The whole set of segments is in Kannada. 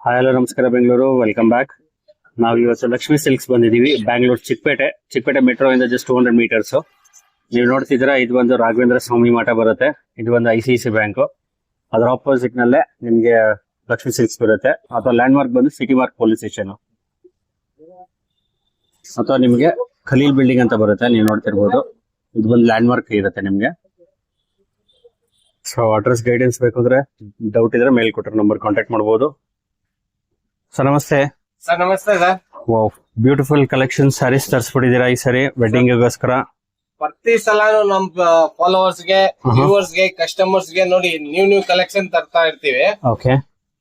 ಹಾಯ್ ಹಲೋ ನಮಸ್ಕಾರ ಬೆಂಗಳೂರು, ವೆಲ್ಕಮ್ ಬ್ಯಾಕ್. ನಾವು ಇವತ್ತು ಲಕ್ಷ್ಮಿ ಸಿಲ್ಕ್ಸ್ ಬಂದಿದ್ದೀವಿ. ಬ್ಯಾಂಗ್ಳೂರ್ ಚಿಕ್ಕಪೇಟೆ ಮೆಟ್ರೋ ಇಂದ ಜಸ್ಟ್ 200 ಮೀಟರ್ಸ್. ನೀವು ನೋಡ್ತಿದ್ದೀರಾ, ಇದು ಒಂದು ರಾಘವೇಂದ್ರ ಸ್ವಾಮಿ ಮಠ ಬರುತ್ತೆ. ಇದು ಒಂದು ICICI ಬ್ಯಾಂಕ್. ಅದರ ಆಪೋಸಿಟ್ ನಲ್ಲೇ ನಿಮ್ಗೆ ಲಕ್ಷ್ಮಿ ಸಿಲ್ಕ್ಸ್ ಬರುತ್ತೆ. ಅಥವಾ ಲ್ಯಾಂಡ್ ಮಾರ್ಕ್ ಬಂದು ಸಿಟಿ ಮಾರ್ಕ್ ಪೊಲೀಸ್ ಸ್ಟೇಷನ್, ಅಥವಾ ನಿಮ್ಗೆ ಖಲೀಲ್ ಬಿಲ್ಡಿಂಗ್ ಅಂತ ಬರುತ್ತೆ. ನೀವು ನೋಡ್ತಿರ್ಬೋದು, ಇದು ಒಂದು ಲ್ಯಾಂಡ್ ಮಾರ್ಕ್ ಇರುತ್ತೆ ನಿಮ್ಗೆ. ಸೊ ಅಡ್ರೆಸ್ ಗೈಡೆನ್ಸ್ ಬೇಕಂದ್ರೆ ಡೌಟ್ ಇದ್ರೆ ಮೇಲ್ ಕೊಟ್ಟರೆ ನಂಬರ್ ಕಾಂಟ್ಯಾಕ್ಟ್ ಮಾಡಬಹುದು. ಸರ್ ನಮಸ್ತೆ. ಸರ್ ನಮಸ್ತೆ sir. Wow, beautiful collection saris ತರಿಸ್ಬಿಟ್ಟಿದ್ದೀರಾ ಈ ಸರಿ ವೆಡ್ಡಿಂಗ್ ಗೋಸ್ಕರ. ಪ್ರತಿ ಸಲಾನು ನಮ್ ಫಾಲೋವರ್ಸ್ ಗೆ, ವ್ಯೂವರ್ಸ್ ಗೆ, ಕಸ್ಟಮರ್ಸ್ ಗೆ ನೋಡಿ ನ್ಯೂ ಕಲೆಕ್ಷನ್ ತರ್ತಾ ಇರ್ತೀವಿ. ಓಕೆ,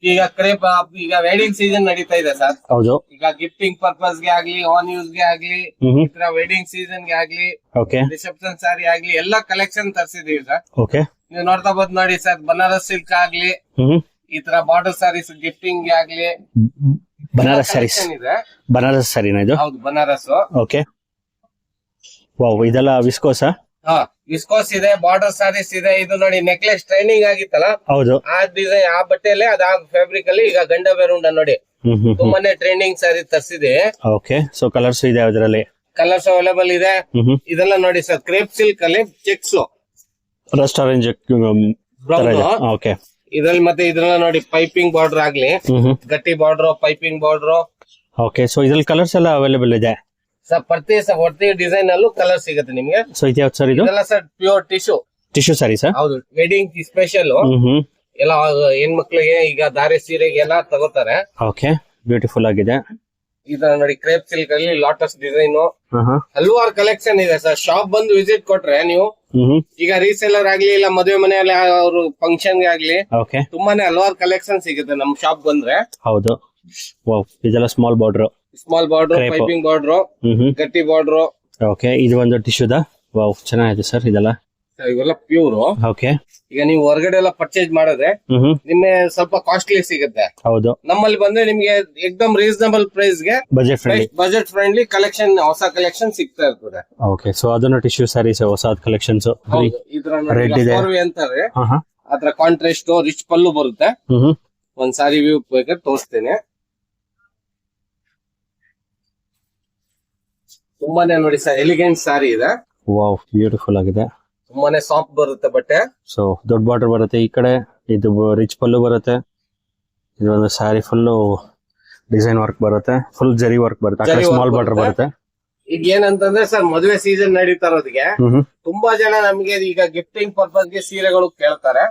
ಈಗ ಕ್ರೇಪ್ ಈಗ ವೆಡ್ಡಿಂಗ್ ಸೀಸನ್ ನಡೀತಾ ಇದೆ ಸರ್. ಹೌದು. ಈಗ ಗಿಫ್ಟಿಂಗ್ ಪರ್ಪಸ್ ಗೆ ಆಗ್ಲಿ, ಆನ್ ಯೂಸ್ ಗೆ ಆಗ್ಲಿ, ಈ ತರ ವೆಡ್ಡಿಂಗ್ ಸೀಸನ್ ಗೆ ಆಗ್ಲಿ, ಓಕೆ, ರಿಸೆಪ್ಷನ್ ಸಾರಿ ಆಗ್ಲಿ, ಎಲ್ಲಾ ಕಲೆಕ್ಷನ್ ತರ್ಸಿದೀವಿ ಸರ್. ಓಕೆ, ನೀವು ನೋಡ್ತಾ ಬೋದು ನೋಡಿ ಸರ್. ಬನಾರಸ್ ಸಿಲ್ಕ್ ಆಗ್ಲಿ, ಈ ತರ ಬಾರ್ಡರ್ ಸಾರೀಸ್ ಗಿಫ್ಟಿಂಗ್ ಗೆ ಆಗ್ಲಿ, ಬನಾರಸ್ ಸ್ಯಾರೀಸ್ ಇದೆ. ಬನಾರಸ್ ಸ್ಯಾರಿನಾ ಇದು? ಹೌದು, ಬನಾರಸ್. ಓಕೆ, ವಾವ್, ಇದೆಲ್ಲ ವಿಸ್ಕೋಸಾ? ಹಾ, ವಿಸ್ಕೋಸ್ ಇದೆ, ಬಾರ್ಡರ್ ಸಾರೀಸ್ ಇದೆ. ಇದು ನೋಡಿ ನೆಕ್ಲೆಸ್ ಟ್ರೈನಿಂಗ್ ಆಗಿತ್ತಲ್ಲ, ಹೌದು. ಆ ಡಿಸೈನ್, ಆ ಬಟ್ಟೆಲೆ ಅದ ಫ್ಯಾಬ್ರಿಕ್ ಅಲ್ಲಿ ಈಗ ಗಂಡ ಬೇರುಂಡ ನೋಡಿ ತುಂಬಾನೇ ಟ್ರೆಂಡಿಂಗ್ ಸಾರಿ ತರಿಸಿದೆ. ಓಕೆ, ಸೊ ಕಲರ್ಸ್ ಇದೆ ಅದರಲ್ಲಿ, ಕಲರ್ಸ್ ಅವೈಲೇಬಲ್ ಇದೆ. ಇದೆಲ್ಲ ನೋಡಿ ಸರ್, ಕ್ರೇಪ್ ಸಿಲ್ಕ್ ಅಲ್ಲಿ ಚೆಕ್ಸ್, ರಸ್ಟ್ ಆರೆಂಜ್. ಓಕೆ, ಇದ್ರಲ್ಲಿ ಮತ್ತೆ ಇದ್ರಲ್ಲ ನೋಡಿ ಪೈಪಿಂಗ್ ಬಾರ್ಡರ್ ಆಗ್ಲಿ, ಗಟ್ಟಿ border, piping border. Okay, so ಇದ್ರಲ್ಲಿ ಕಲರ್ಸ್ ಎಲ್ಲ ಅವೈಲೇಬಲ್ ಇದೆ ಸರ್. ಪ್ರತಿ ಡಿಸೈನ್ ಅಲ್ಲೂ ಕಲರ್ ಸಿಗುತ್ತೆ ನಿಮ್ಗೆ. ಸೊ ಇದು ಯಾವ್ದು ಸರ್? ಇದು ಇದೆಲ್ಲ sir pure tissue sorry sir. ಹೌದು, ವೆಡ್ಡಿಂಗ್ ಸ್ಪೆಷಲ್. ಎಲ್ಲ ಹೆಣ್ಮಕ್ಳಿಗೆ ಈಗ ಧಾರೆ ಸೀರೆಗೆ ಎಲ್ಲ ತಗೋತಾರೆ. ಓಕೆ, ಬ್ಯೂಟಿಫುಲ್ ಆಗಿದೆ. ಇದನ್ನ ನೋಡಿ ಕ್ರೇಪ್ ಸಿಲ್ಕ್ ಅಲ್ಲಿ ಲಾಟಸ್ ಡಿಸೈನ್, ಹಲವಾರು ಕಲೆಕ್ಷನ್ ಇದೆ ಸರ್. ಶಾಪ್ ಬಂದು ವಿಸಿಟ್ ಕೊಟ್ರೆ ನೀವು ಈಗ ರೀಸೇಲರ್ ಆಗ್ಲಿ, ಇಲ್ಲ ಮದುವೆ ಮನೆಯಲ್ಲಿ ಅವರು ಫಂಕ್ಷನ್ ಗೆ ಆಗ್ಲಿ, ತುಂಬಾನೇ ಹಲವಾರು ಕಲೆಕ್ಷನ್ ಸಿಗುತ್ತೆ ನಮ್ ಶಾಪ್ ಬಂದ್ರೆ. ಹೌದು, ವಾವ್, ಇದೆಲ್ಲ ಸ್ಮಾಲ್ ಬಾರ್ಡರ್, ಪೈಪಿಂಗ್ ಬಾರ್ಡರ್, ಗಟ್ಟಿ ಬಾರ್ಡರ್. ಓಕೆ, ಇದು ಒಂದು ಟಿಶ್ಯೂದ. ವಾವ್, ಚೆನ್ನಾಗಿದೆ ಸರ್ ಇದೆಲ್ಲ. ಇವೆಲ್ಲ ಪ್ಯೂರ್. ಓಕೆ, ಈಗ ನೀವು ಹೊರಗಡೆ ಎಲ್ಲ ಪರ್ಚೇಸ್ ಮಾಡಿದ್ರೆ ನಿಮ್ಗೆ ಸ್ವಲ್ಪ ಕಾಸ್ಟ್ಲಿ ಸಿಗುತ್ತೆ. ಹೌದು, ನಮ್ಮಲ್ಲಿ ಬಂದ್ರೆ ನಿಮ್ಗೆ ಎಕ್ದಮ್ ರೀಸನಬಲ್ ಪ್ರೈಸ್ ಗೆ ಬಜೆಟ್ ಫ್ರೆಂಡ್ಲಿ ಕಲೆಕ್ಷನ್, ಹೊಸ ಕಲೆಕ್ಷನ್ ಸಿಗ್ತಾ ಇರ್ತದೆ. ಓಕೆ, ಸೊ ಅದನ್ನ ಟಿಶ್ಯೂ ಸ್ಯಾರೀಸ್ ಹೊಸ ಕಲೆಕ್ಷನ್ಸ್. ರೆಡ್ ಇದೆ ಅಂತಾರೆ, ಅದ್ರ ಕಾಂಟ್ರಾಸ್ಟ್ ರಿಚ್ ಪಲ್ಲು ಬರುತ್ತೆ. ಒಂದ್ ಸಾರಿ ವ್ಯೂ ಬೇಕಾದ್ರೆ ತೋರಿಸ್ತೇನೆ. ತುಂಬಾನೇ ನೋಡಿ ಸರ್, ಎಲಿಗೆಂಟ್ ಸಾರಿ ಇದೆ. ವಾವ್, ಬ್ಯೂಟಿಫುಲ್ ಆಗಿದೆ. ತುಂಬಾನೇ ಸಾಫ್ಟ್ ಬರುತ್ತೆ ಬಟ್ಟೆ. ಸೊ ದೊಡ್ಡ ಬಾರ್ಡರ್ ಬರುತ್ತೆ ಈ ಕಡೆ, ಇದು ರಿಚ್ ಪಲ್ಲು ಬರುತ್ತೆ. ಇದು ಒಂದು ಸ್ಯಾರಿ ಫುಲ್ ಡಿಸೈನ್ ವರ್ಕ್ ಬರುತ್ತೆ, ಫುಲ್ ಜರಿ ವರ್ಕ್ ಬರುತ್ತೆ, ಸ್ಮಾಲ್ ಬಾರ್ಡರ್ ಬರುತ್ತೆ. ಈಗ ಏನಂತಂದ್ರೆ ಸರ್, ಮದುವೆ ಸೀಸನ್ ನಡೀತಾ ಇರೋದಿಗೆ ತುಂಬಾ ಜನ ನಮ್ಗೆ ಈಗ ಗಿಫ್ಟಿಂಗ್ ಪರ್ಪಸ್ ಗೆ ಸೀರೆಗಳು ಕೇಳ್ತಾರೆ.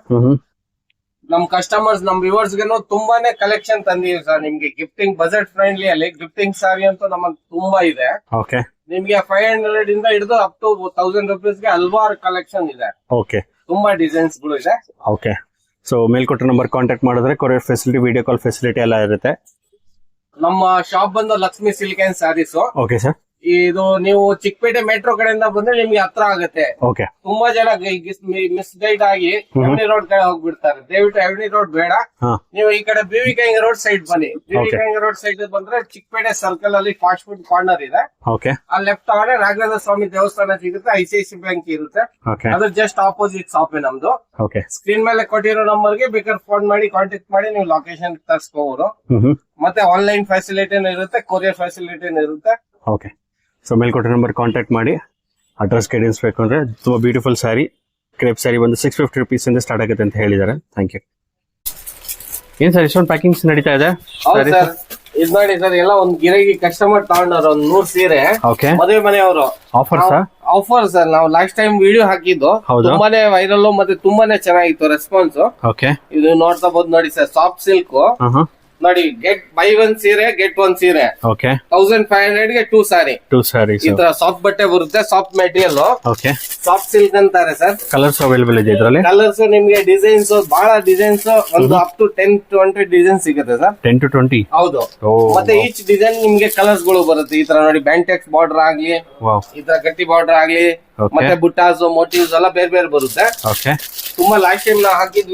ನಮ್ ಕಸ್ಟಮರ್ಸ್, ನಮ್ ವ್ಯೂವರ್ಸ್ ಗೆ ತುಂಬಾನೇ ಕಲೆಕ್ಷನ್ ತಂದಿದೆ ಸರ್. ನಿಮ್ಗೆ ಗಿಫ್ಟಿಂಗ್ ಬಜೆಟ್ ಫ್ರೆಂಡ್ಲಿ ಅಲ್ಲಿ ಗಿಫ್ಟಿಂಗ್ ಸಾರಿ ಅಂತೂ ನಮ್ಮಲ್ಲಿ ತುಂಬಾ ಇದೆ. ಓಕೆ, ನಿಮ್ಗೆ 500 ಇಂದ ಹಿಡಿದು ಅಪ್ ಟು 1000 rupees ಗೆ ಹಲವಾರು ಕಲೆಕ್ಷನ್ ಇದೆ. ಓಕೆ, ತುಂಬಾ ಡಿಸೈನ್ಸ್ ಗಳು ಇದೆ. ಓಕೆ, ಸೊ ಮೇಲ್ಕೊಟ್ಟ ನಂಬರ್ ಕಾಂಟ್ಯಾಕ್ಟ್ ಮಾಡಿದ್ರೆ courier facility, video call facility ಎಲ್ಲ ಇರುತ್ತೆ. ನಮ್ಮ ಶಾಪ್ ಬಂದು Lakshmi silk and saris. Okay sir, ಇದು ನೀವು ಚಿಕ್ಕಪೇಟೆ ಮೆಟ್ರೋ ಕಡೆಯಿಂದ ಬಂದ್ರೆ ನಿಮ್ಗೆ ಹತ್ರ ಆಗುತ್ತೆ. ಓಕೆ, ತುಂಬಾ ಜನ ಮಿಸ್ ಗೈಡ್ ಆಗಿ ಎವ್ನಿ ರೋಡ್ ಕಡೆ ಹೋಗ್ಬಿಡ್ತಾರೆ. ದಯವಿಟ್ಟು ಎವ್ನಿ ರೋಡ್ ಬೇಡ, ನೀವು ಈ ಕಡೆ BV ರೋಡ್ ಸೈಡ್ ಬನ್ನಿ. BV ರೋಡ್ ಸೈಡ್ ಬಂದ್ರೆ ಚಿಕ್ಕಪೇಟೆ ಸರ್ಕಲ್ ಅಲ್ಲಿ ಫಾಸ್ಟ್ ಫುಡ್ ಕಾರ್ನರ್ ಇದೆ. ಓಕೆ, ಆ ಲೆಫ್ಟ್ ಆದ್ರೆ ರಾಘವೇಂದ್ರ ಸ್ವಾಮಿ ದೇವಸ್ಥಾನ ಸಿಗುತ್ತೆ, ICICI ಬ್ಯಾಂಕ್ ಇರುತ್ತೆ. ಅದ್ರ ಜಸ್ಟ್ ಆಪೋಸಿಟ್ ಶಾಪ್ ನಮ್ದು. ಓಕೆ, ಸ್ಕ್ರೀನ್ ಮೇಲೆ ಕೊಟ್ಟಿರೋ ನಂಬರ್ ಗೆ ಬೇಕಾದ್ರೆ ಫೋನ್ ಮಾಡಿ ಕಾಂಟ್ಯಾಕ್ಟ್ ಮಾಡಿ ನೀವು ಲೊಕೇಶನ್ ತರಿಸ್ಕೋಬಹುದು. ಮತ್ತೆ ಆನ್ಲೈನ್ ಫೆಸಿಲಿಟಿನೂ ಇರುತ್ತೆ, ಕೊರಿಯರ್ ಫೆಸಿಲಿಟಿನೂ ಇರುತ್ತೆ. ಓಕೆ, ಸೊ ಮೇಲ್ಕೊಟ್ಟ ನಂಬರ್ ಕಾಂಟ್ಯಾಕ್ಟ್ ಮಾಡಿ. ಅಡ್ರೆಸ್ ಗೈಡೆನ್ಸ್ ಬೇಕು ಅಂದ್ರೆ ತುಂಬಾ ಬ್ಯೂಟಿಫುಲ್ ಸ್ಯಾರಿ, ಕ್ರೇಪ್ ಸ್ಯಾರಿ ಬಂದು 650 rupees ಇಂದ ಸ್ಟಾರ್ಟ್ ಆಗುತ್ತೆ ಅಂತ ಹೇಳಿದ್ದಾರೆ. Thank you. ಏನ್ ಸರ್ ಇಷ್ಟೊಂದು ಪ್ಯಾಕಿಂಗ್ಸ್ ನಡೀತಾ ಇದೆ? ಇದು ನೋಡಿ ಸರ್, ಎಲ್ಲ ಒಂದ್ ಗಿರಾಕಿ ಕಸ್ಟಮರ್ ತಗೊಂಡವ್ರು ಒಂದ್ 100 ಸೀರೆ. ಓಕೆ, ಮದುವೆ ಮನೆಯವರು ಆಫರ್ ಸರ್. ನಾವು ಲಾಸ್ಟ್ ಟೈಮ್ ವಿಡಿಯೋ ಹಾಕಿದ್ದು ತುಂಬಾನೇ ವೈರಲ್ ಮತ್ತೆ ತುಂಬಾನೇ ಚೆನ್ನಾಗಿತ್ತು ರೆಸ್ಪಾನ್ಸ್. ಓಕೆ, ಇದು ನೋಡ್ತಾ ಬಹುದು ನೋಡಿ ಸರ್, ಸಾಫ್ಟ್ ಸಿಲ್ಕ್ ನೋಡಿ. ಬೈ ಒನ್ ಸೀರೆ ಗೆಟ್ ಒನ್ ಸೀರೆ. ಓಕೆ, 1500 ಗೆ 2 ಸಾರಿ. ಈ ತರ ಸಾಫ್ಟ್ ಬಟ್ಟೆ ಬರುತ್ತೆ, soft material. Okay, soft silk ಅಂತಾರೆ ಸರ್. ಕಲರ್ಸ್ ಅವೈಲೇಬಲ್ ಇದೆ ಇದರಲ್ಲಿ. ಕಲರ್ಸ್ ನಿಮ್ಗೆ ಡಿಸೈನ್ಸ್ ಬಹಳ ಡಿಸೈನ್ಸ್, ಒಂದು ಅಪ್ ಟು 10 to 20 ಡಿಸೈನ್ ಸಿಗುತ್ತೆ ಸರ್. 10 to 20? ಹೌದು. ಮತ್ತೆ ಈಚ್ ಡಿಸೈನ್ ನಿಮ್ಗೆ ಕಲರ್ಸ್ ಗಳು ಬರುತ್ತೆ. ಈ ತರ ನೋಡಿ ಬ್ಯಾಂಟೆಕ್ಸ್ ಬಾರ್ಡರ್ ಆಗ್ಲಿ, ಈ ತರ ಗಟ್ಟಿ ಬಾರ್ಡರ್ ಆಗ್ಲಿ, Okay. ಮತ್ತೆ ಬುಟ್ಟಾಸ್ ಮೋಟಿವ್ಸ್ ಎಲ್ಲ ಬೇರೆ ಬೇರೆ ಬರುತ್ತೆ. ಓಕೆ ತುಂಬಾ ಲಾಸ್ಟ್ ಟೈಮ್ ನಾವು ಹಾಕಿದ್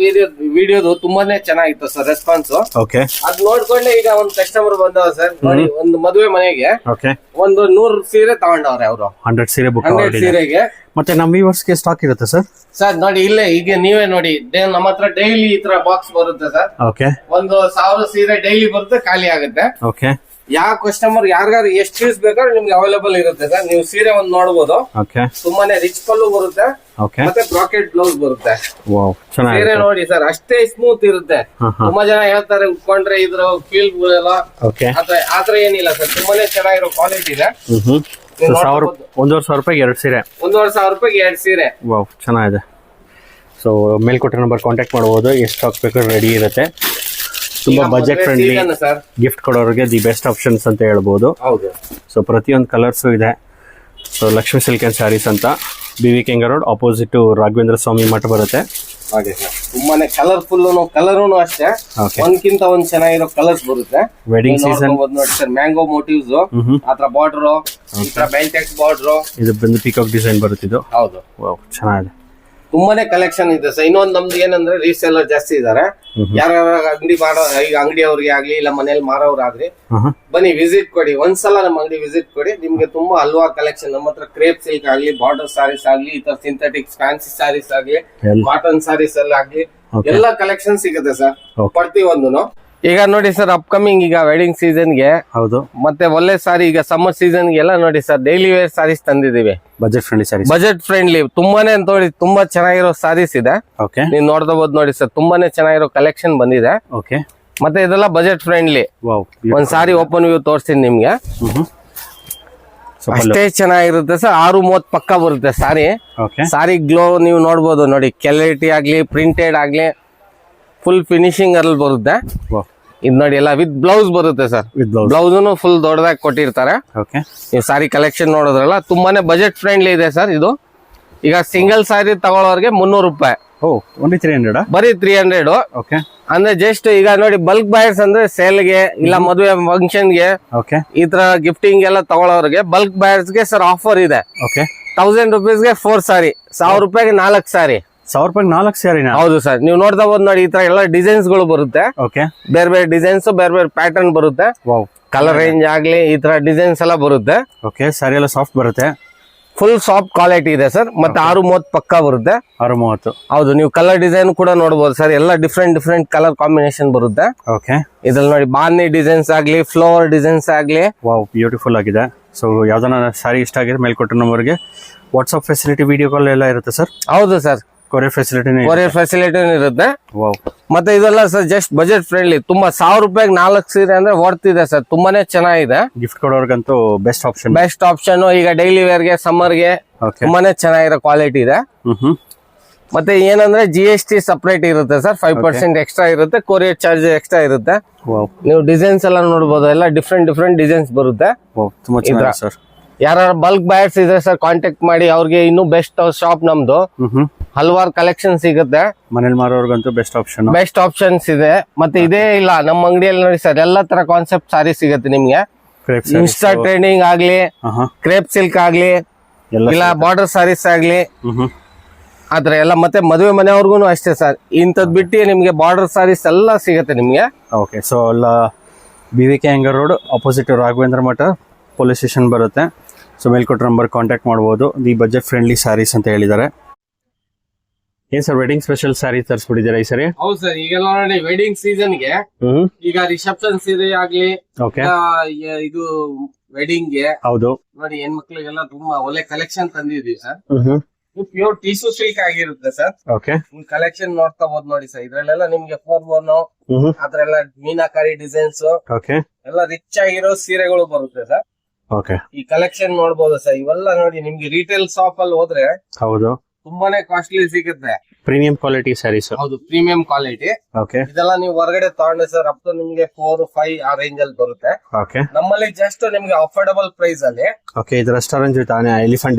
ವಿಡಿಯೋದು ತುಂಬಾನೇ ಚೆನ್ನಾಗಿತ್ತು ಸರ್ ರೆಸ್ಪಾನ್ಸ್. ಓಕೆ ಅದ್ ನೋಡ್ಕೊಂಡೆ ಈಗ ಒಂದ್ ಕಸ್ಟಮರ್ ಬಂದವ ಸರ್, ನೋಡಿ ಒಂದು ಮದುವೆ ಮನೆಗೆ ಓಕೆ ಒಂದು 100 ಸೀರೆ ತಗೊಂಡವ್ರೆ ಅವರು. 100 ಸೀರೆ ಬುಕ್ 100 ಸೀರೆಗೆ. ಮತ್ತೆ ನಮ್ಮ ವ್ಯೂವರ್ಸ್ಗೆ ಸ್ಟಾಕ್ ಇರುತ್ತೆ ಸರ್? ಸರ್ ನೋಡಿ ಇಲ್ಲೇ ಈಗ ನೀವೇ ನೋಡಿ, ನಮ್ಮ ಹತ್ರ ಡೈಲಿ ಈ ತರ ಬಾಕ್ಸ್ ಬರುತ್ತೆ ಸರ್. ಓಕೆ ಒಂದು 1000 ಸೀರೆ ಡೈಲಿ ಬರುತ್ತೆ, ಖಾಲಿ ಆಗುತ್ತೆ. ಓಕೆ ಯಾವ ಕಸ್ಟಮರ್ ಯಾರಿಗಾರು ಎಷ್ಟು ಪೀಸ್ ಬೇಕಾದ್ರೆ ನಿಮ್ಗೆ ಅವೈಲೇಬಲ್ ಇರುತ್ತೆ ಸರ್. ನೀವು ಸೀರೆ ಒಂದ್ ನೋಡಬಹುದು, ಓಕೆ ತುಂಬಾನೇ ರಿಚ್ ಪಲ್ಲು ಬರುತ್ತೆ, ಓಕೆ ಮತ್ತೆ ಬ್ರಾಕೆಟ್ ಬ್ಲೌಸ್ ಬರುತ್ತೆ. ವಾವ್ ಸೀರೆ ಚೆನ್ನಾಗಿದೆ. ನೋಡಿ ಸರ್, ಅಷ್ಟೇ ಸ್ಮೂತ್ ಇರುತ್ತೆ. ತುಂಬಾ ಜನ ಹೇಳ್ತಾರೆ ಉಟ್ಕೊಂಡ್ರೆ ಇದ್ರ ಫೀಲ್ ಬೀಳಲ್ಲ, ಓಕೆ ಆತರ ಏನಿಲ್ಲ ಸರ್, ತುಂಬಾನೇ ಚೆನ್ನಾಗಿರೋ ಕ್ವಾಲಿಟಿ ಇದೆ. ಒಂದೂವರೆ ಸಾವಿರ ರೂಪಾಯಿಗೆ 2 ಸೀರೆ. 1,500 ರೂಪಾಯಿಗೆ 2 ಸೀರೆ. ವಾವ್ ಚೆನ್ನಾಗಿದೆ. ಸೊ ಮೇಲ್ಕೊಟ್ಟ ನಂಬರ್ ಕಾಂಟ್ಯಾಕ್ಟ್ ಮಾಡಬಹುದು, ಎಷ್ಟು ಸ್ಟಾಕ್ ಬೇಕಾದ್ರೂ ರೆಡಿ ಇರುತ್ತೆ. ತುಂಬಾ ಬಜೆಟ್ ಫ್ರೆಂಡ್ಲಿ ಸರ್, ಗಿಫ್ಟ್ ಕೊಡೋರಿಗೆ ದಿ ಬೆಸ್ಟ್ ಆಪ್ಷನ್ಸ್ ಅಂತ ಹೇಳ್ಬೋದು. ಹೌದು. ಸೊ ಪ್ರತಿಯೊಂದು ಕಲರ್ಸು ಇದೆ. So Lakshmi silk and saris ಅಂತ BV ಕೆಂಗ ರೋಡ್ ಆಪೋಸಿಟ್ ರಾಘವೇಂದ್ರ ಸ್ವಾಮಿ ಮಠ ಬರುತ್ತೆ. ಹಾಗೆ ಸರ್, ತುಂಬಾನೇ ಕಲರ್ಫುಲ್ ಕಲರೂ ಅಷ್ಟೇ, Okay. ಒಂದ್ಕಿಂತ ಒಂದ್ ಚೆನ್ನಾಗಿರೋ ಕಲರ್ಸ್ ಬರುತ್ತೆ. ವೆಡ್ಡಿಂಗ್ ಸೀಸನ್ ನೋಡಿ ಸರ್, ಮ್ಯಾಂಗೋ ಮೋಟಿವ್ಸ್ ಆತರ ಬಾರ್ಡರ್, ಈ ತರ ಬೆಂಟೆಕ್ಸ್ ಬಾರ್ಡರ್, ಇದು ಬಂದು ಪೀಕಾಕ್ ಡಿಸೈನ್ ಬರುತ್ತೆ ಇದು. ಹೌದು. ವಾವ್ ಚೆನ್ನಾಗಿದೆ. ತುಂಬಾನೇ ಕಲೆಕ್ಷನ್ ಇದೆ ಸರ್. ಇನ್ನೊಂದ್ ನಮ್ದು ಏನಂದ್ರೆ ರೀಸೇಲರ್ ಜಾಸ್ತಿ ಇದಾರೆ. ಯಾರ ಅಂಗಡಿ ಮಾಡೋ, ಈಗ ಅಂಗಡಿ ಅವ್ರಿಗೆ ಆಗ್ಲಿ ಇಲ್ಲ ಮನೇಲಿ ಮಾರೋರಾಗ್ಲಿ, ಬನ್ನಿ ವಿಸಿಟ್ ಕೊಡಿ, ಒಂದ್ಸಲ ನಮ್ಮ ಅಂಗಡಿ ವಿಸಿಟ್ ಕೊಡಿ. ನಿಮ್ಗೆ ತುಂಬಾ ಹಲ್ವಾರು ಕಲೆಕ್ಷನ್, ನಮ್ಮ ಹತ್ರ ಕ್ರೇಪ್ ಸಿಲ್ಕ್ ಆಗ್ಲಿ, ಬಾರ್ಡರ್ ಸಾರೀಸ್ ಆಗ್ಲಿ, ಈ ತರ ಸಿಂಥೆಟಿಕ್ಸ್ ಫ್ಯಾನ್ಸಿ ಸಾರೀಸ್ ಆಗ್ಲಿ, ಕಾಟನ್ ಸಾರೀಸ್ ಎಲ್ಲ ಆಗ್ಲಿ, ಎಲ್ಲ ಕಲೆಕ್ಷನ್ ಸಿಗುತ್ತೆ ಸರ್ ಪ್ರತಿಯೊಂದು. ಈಗ ನೋಡಿ ಸರ್, ಅಪ್ಕಮಿಂಗ್ ಈಗ ವೆಡ್ಡಿಂಗ್ ಸೀಸನ್ ಗೆ, ಹೌದು, ಮತ್ತೆ ಒಳ್ಳೆ ಸಾರಿ ಈಗ ಸಮ್ಮರ್ ಸೀಸನ್ ಗೆ ಎಲ್ಲ ನೋಡಿ ಸರ್, ಡೈಲಿ ವೇರ್ ಸಾರೀಸ್ ತಂದಿದೀವಿ. Budget friendly saris. Budget friendly ತುಂಬಾನೇ ನೋಡಿ, ತುಂಬಾ ಚೆನ್ನಾಗಿರೋ ಸಾರೀಸ್ ಇದೆ. ಓಕೆ ನೀವು ನೋಡ್ಕೋಬಹುದು ನೋಡಿ ಸರ್, ತುಂಬಾನೇ ಚೆನ್ನಾಗಿರೋ ಕಲೆಕ್ಷನ್ ಬಂದಿದೆ. ಓಕೆ ಮತ್ತೆ ಇದೆಲ್ಲ ಬಜೆಟ್ ಫ್ರೆಂಡ್ಲಿ. ವಾವ್ ಒಂದ್ ಸಾರಿ ಓಪನ್ ವ್ಯೂ ತೋರಿಸ್ತೀನಿ ನಿಮ್ಗೆ, ಅಷ್ಟೇ ಚೆನ್ನಾಗಿರುತ್ತೆ ಸರ್. 630 ಪಕ್ಕ ಬರುತ್ತೆ ಸಾರಿ. ಓಕೆ ಸಾರಿ ಗ್ಲೋ ನೀವು ನೋಡ್ಬೋದು ನೋಡಿ, ಕ್ವಾಲಿಟಿ ಆಗ್ಲಿ ಪ್ರಿಂಟೆಡ್ ಆಗ್ಲಿ ಫುಲ್ ಫಿನಿಶಿಂಗ್ ಅಲ್ಲಿ ಬರುತ್ತೆ. ವಾವ್ ಇದು ನೋಡಿ ಎಲ್ಲ ವಿತ್ ಬ್ಲೌಸ್ ಬರುತ್ತೆ sir. With blouse. Blouse full ದೊಡ್ಡದಾಗಿ ಕೊಟ್ಟಿರ್ತಾರೆ. ಓಕೆ ನೀವು ಸಾರಿ ಕಲೆಕ್ಷನ್ ನೋಡಿದ್ರಲ್ಲ, ತುಂಬಾನೇ ಬಜೆಟ್ ಫ್ರೆಂಡ್ಲಿ ಇದೆ ಸರ್ ಇದು. ಈಗ ಸಿಂಗಲ್ ಸಾರಿ ತಗೊಳ್ಳೋರ್ಗೆ 300 ರೂಪಾಯಿ, ಓ ಓನ್ಲಿ 300. ಬರೀ 300. ಓಕೆ ಅಂದ್ರೆ ಜಸ್ಟ್ ಈಗ ನೋಡಿ, ಬಲ್ಕ್ ಬೈರ್ಸ್ ಅಂದ್ರೆ ಸೇಲ್ಗೆ ಇಲ್ಲ ಮದುವೆ ಫಂಕ್ಷನ್ಗೆ ಓಕೆ ಈ ತರ ಗಿಫ್ಟಿಂಗ್ ಎಲ್ಲ ತಗೊಳ್ಳೋರ್ಗೆ, ಬಲ್ಕ್ ಬೈರ್ಸ್ ಗೆ ಸರ್ ಆಫರ್ ಇದೆ. ಓಕೆ 1000 ರೂಪೀಸ್ಗೆ 4 ಸಾರಿ, 1000 ರೂಪಾಯಿಗೆ 4 ಸಾರಿ. 1000 ರೂಪಾಯಿಗೆ 4 ಸ್ಯಾರಿನಾ? ಹೌದು ಸರ್. ನೀವು ನೋಡ್ತಾ ಹೋದ್ ನೋಡಿ, ಈ ತರ ಎಲ್ಲ ಡಿಸೈನ್ಸ್ ಗಳು ಬರುತ್ತೆ. ಓಕೆ ಬೇರೆ ಬೇರೆ ಡಿಸೈನ್ಸ್, ಬೇರೆ ಬೇರೆ ಪ್ಯಾಟರ್ನ್ ಬರುತ್ತೆ. ವಾವ್ ಕಲರ್ ರೇಂಜ್ ಆಗ್ಲಿ, ಈ ತರ ಡಿಸೈನ್ಸ್ ಎಲ್ಲ ಬರುತ್ತೆ. ಓಕೆ ಸಾರಿ ಎಲ್ಲ ಸಾಫ್ಟ್ ಬರುತ್ತೆ, ಫುಲ್ ಸಾಫ್ಟ್ ಕ್ವಾಲಿಟಿ ಇದೆ ಸರ್. ಮತ್ತೆ 630 ಪಕ್ಕ ಬರುತ್ತೆ. 630. ಹೌದು. ನೀವು ಕಲರ್ ಡಿಸೈನ್ ಕೂಡ ನೋಡಬಹುದು ಸರ್, ಎಲ್ಲ ಡಿಫ್ರೆಂಟ್ ಕಲರ್ ಕಾಂಬಿನೇಷನ್ ಬರುತ್ತೆ. ಓಕೆ ಇದ್ರಲ್ಲಿ ನೋಡಿ, ಬಾನಿ ಡಿಸೈನ್ಸ್ ಆಗ್ಲಿ, ಫ್ಲವರ್ ಡಿಸೈನ್ಸ್ ಆಗ್ಲಿ, ವಾವ್ ಬ್ಯೂಟಿಫುಲ್ ಆಗಿದೆ. ಸೊ ಯಾವ್ದಾನ ಸಾರಿ ಇಷ್ಟ ಆಗಿದೆ, ಮೇಲ್ಕೊಟ್ಟ ನಂಬರ್ಗೆ ವಾಟ್ಸ್ಆಪ್ ಫೆಸಿಲಿಟಿ, ವಿಡಿಯೋ ಕಾಲ್ ಎಲ್ಲ ಇರುತ್ತೆ ಸರ್? ಹೌದು ಸರ್. ಕೊರಿಯರ್ ಫೆಸಿಲಿಟಿನೇ ಕೊರಿಯರ್ ಫೆಸಿಲಿಟಿ ಇರುತ್ತೆ. ವಾವ್. ಮತ್ತೆ ಇದೆಲ್ಲ ಸರ್ ಜಸ್ಟ್ ಬಜೆಟ್ ಫ್ರೆಂಡ್ಲಿ. ತುಂಬಾ 1000 ರೂಪಾಯಿಗೆ 4 ಸೀರೆ ಅಂದ್ರೆ ವರ್ತ್ ಇದೆ ಸರ್, ತುಂಬಾನೇ ಚೆನ್ನಾಗಿದೆ. ಗಿಫ್ಟ್ ಕೊಡೋರ್ಗಂತೂ ಬೆಸ್ಟ್ ಆಪ್ಷನ್. Best option. ಈಗ ಡೈಲಿ ವೇರ್ ಗೆ, ಸಮ್ಮರ್ ಗೆ ತುಂಬಾನೇ ಚೆನ್ನಾಗಿರೋ ಕ್ವಾಲಿಟಿ ಇದೆ. ಮತ್ತೆ ಏನಂದ್ರೆ GST ಸಪರೇಟ್ ಇರುತ್ತೆ ಸರ್, 5% ಎಕ್ಸ್ಟ್ರಾ ಇರುತ್ತೆ. ಕೊರಿಯರ್ ಚಾರ್ಜ್ ಎಕ್ಸ್ಟ್ರಾ ಇರುತ್ತೆ. ನೀವು ಡಿಸೈನ್ಸ್ ಎಲ್ಲ ನೋಡಬಹುದು, ಎಲ್ಲ ಡಿಫ್ರೆಂಟ್ ಡಿಸೈನ್ಸ್ ಬರುತ್ತೆ. ತುಂಬಾ ಚೆನ್ನಾಗಿದೆ ಸರ್. ಯಾರು ಬಲ್ಕ್ ಬೈರ್ಸ್ ಇದ್ರೆ ಸರ್, ಕಾಂಟ್ಯಾಕ್ಟ್ ಮಾಡಿ. ಅವ್ರಿಗೆ ಇನ್ನೂ ಬೆಸ್ಟ್ ಶಾಪ್ ನಮ್ದು, ಹಲವಾರು ಕಲೆಕ್ಷನ್ ಸಿಗುತ್ತೆ. ಮನೇಲಿ ಮಾರೋರ್ಗಂತೂ ಬೆಸ್ಟ್ ಆಪ್ಷನ್. ಬೆಸ್ಟ್ ಆಪ್ಷನ್ಸ್ ಇದೆ. ಮತ್ತೆ ಇದೇ ಇಲ್ಲ, ನಮ್ಮ ಅಂಗಡಿಯಲ್ಲಿ ನೋಡಿ ಸರ್, ಎಲ್ಲಾ ತರ ಕಾನ್ಸೆಪ್ಟ್ ಸಾರಿ ಸಿಗುತ್ತೆ ನಿಮ್ಗೆ. ಇನ್ಸ್ಟಾ ಟ್ರೆಂಡಿಂಗ್ ಆಗ್ಲಿ, ಕ್ರೇಪ್ ಸಿಲ್ಕ್ ಆಗ್ಲಿ, ಇಲ್ಲ ಬಾರ್ಡರ್ ಸಾರೀಸ್ ಆಗ್ಲಿ, ಆತರ ಎಲ್ಲ. ಮತ್ತೆ ಮದುವೆ ಮನೆಯವ್ರಿಗೂ ಅಷ್ಟೇ ಸರ್, ಇಂಥದ್ ಬಿಟ್ಟು ನಿಮ್ಗೆ ಬಾರ್ಡರ್ ಸಾರೀಸ್ ಎಲ್ಲ ಸಿಗುತ್ತೆ ನಿಮ್ಗೆ. ಓಕೆ. ಸೊ ಎಲ್ಲ BV ಕೆಂಗ ರೋಡ್ ಆಪೋಸಿಟ್ ರಾಘವೇಂದ್ರ ಮಠ ಪೊಲೀಸ್ ಸ್ಟೇಷನ್ ಬರುತ್ತೆ. ಸೊ ಮೇಲ್ಕೊಟ್ಟ ನಂಬರ್ ಕಾಂಟ್ಯಾಕ್ಟ್ ಮಾಡಬಹುದು. ದಿ ಬಜೆಟ್ ಫ್ರೆಂಡ್ಲಿ ಸ್ಯಾರೀಸ್ ಅಂತ ಹೇಳಿದ್ದಾರೆ. ಏನ್ ಸರ್ ವೆಡ್ಡಿಂಗ್ ಸ್ಪೆಷಲ್ ಸ್ಯಾರಿ ತರಿಸ್ಬಿಟ್ಟಿದ್ದೀರಾ ಈ ಸರಿ? ಹೌದು ಸರ್. ಈಗೆಲ್ಲ ನೋಡಿ, ವೆಡ್ಡಿಂಗ್ ಸೀಸನ್ ಗೆ ಈಗ ರಿಸೆಪ್ಷನ್ ಸೀರೆ ಆಗ್ಲಿ, ಇದು ವೆಡ್ಡಿಂಗ್ ಗೆ, ಹೌದು ನೋಡಿ, ಹೆಣ್ಮಕ್ಳಿಗೆಲ್ಲ ತುಂಬಾ ಒಳ್ಳೆ ಕಲೆಕ್ಷನ್ ತಂದಿದೀವಿ ಸರ್. ಪ್ಯೂರ್ ಟಿಶ್ಯೂ ಸಿಲ್ಕ್ ಆಗಿರುತ್ತೆ ಸರ್. ಓಕೆ. ಕಲೆಕ್ಷನ್ ನೋಡ್ತಾ ಹೋದ್ ನೋಡಿ ಸರ್, ಇದ್ರಲ್ಲೆಲ್ಲ ನಿಮ್ಗೆ 4-1 ಅದ್ರೆಲ್ಲ ಮೀನಾಕಾರಿ ಡಿಸೈನ್ಸ್, ಎಲ್ಲ ರಿಚ್ ಆಗಿರೋ ಸೀರೆಗಳು ಬರುತ್ತೆ ಸರ್. ಓಕೆ. ಈ ಕಲೆಕ್ಷನ್ ನೋಡಬಹುದು ಸರ್. ಇವೆಲ್ಲ ನೋಡಿ, ನಿಮ್ಗೆ ರಿಟೇಲ್ ಶಾಪ್ ಅಲ್ಲಿ ಹೋದ್ರೆ ಹೌದು ತುಂಬಾನೇ ಕಾಸ್ಟ್ಲಿ ಸಿಗುತ್ತೆ. Premium quality sarees. ಹೌದು, ಪ್ರೀಮಿಯಂ ಕ್ವಾಲಿಟಿ. ಓಕೆ. ಇದೆಲ್ಲ ನೀವು ಹೊರಗಡೆ ತಗೊಂಡ್ರೆ ಸರ್, ಅಪ್ ಟು ನಿಮ್ಗೆ 4-5 ಆ ರೇಂಜ್ ಅಲ್ಲಿ ಬರುತ್ತೆ. ಓಕೆ. ನಮ್ಮಲ್ಲಿ ಜಸ್ಟ್ ನಿಮ್ಗೆ ಅಫೋರ್ಡಬಲ್ ಪ್ರೈಸ್ ಅಲ್ಲಿ. ಓಕೆ. ಇದು ರೆಸ್ಟೋರೆಂಟ್ ಜೊತೆ ಎಲಿಫೆಂಟ್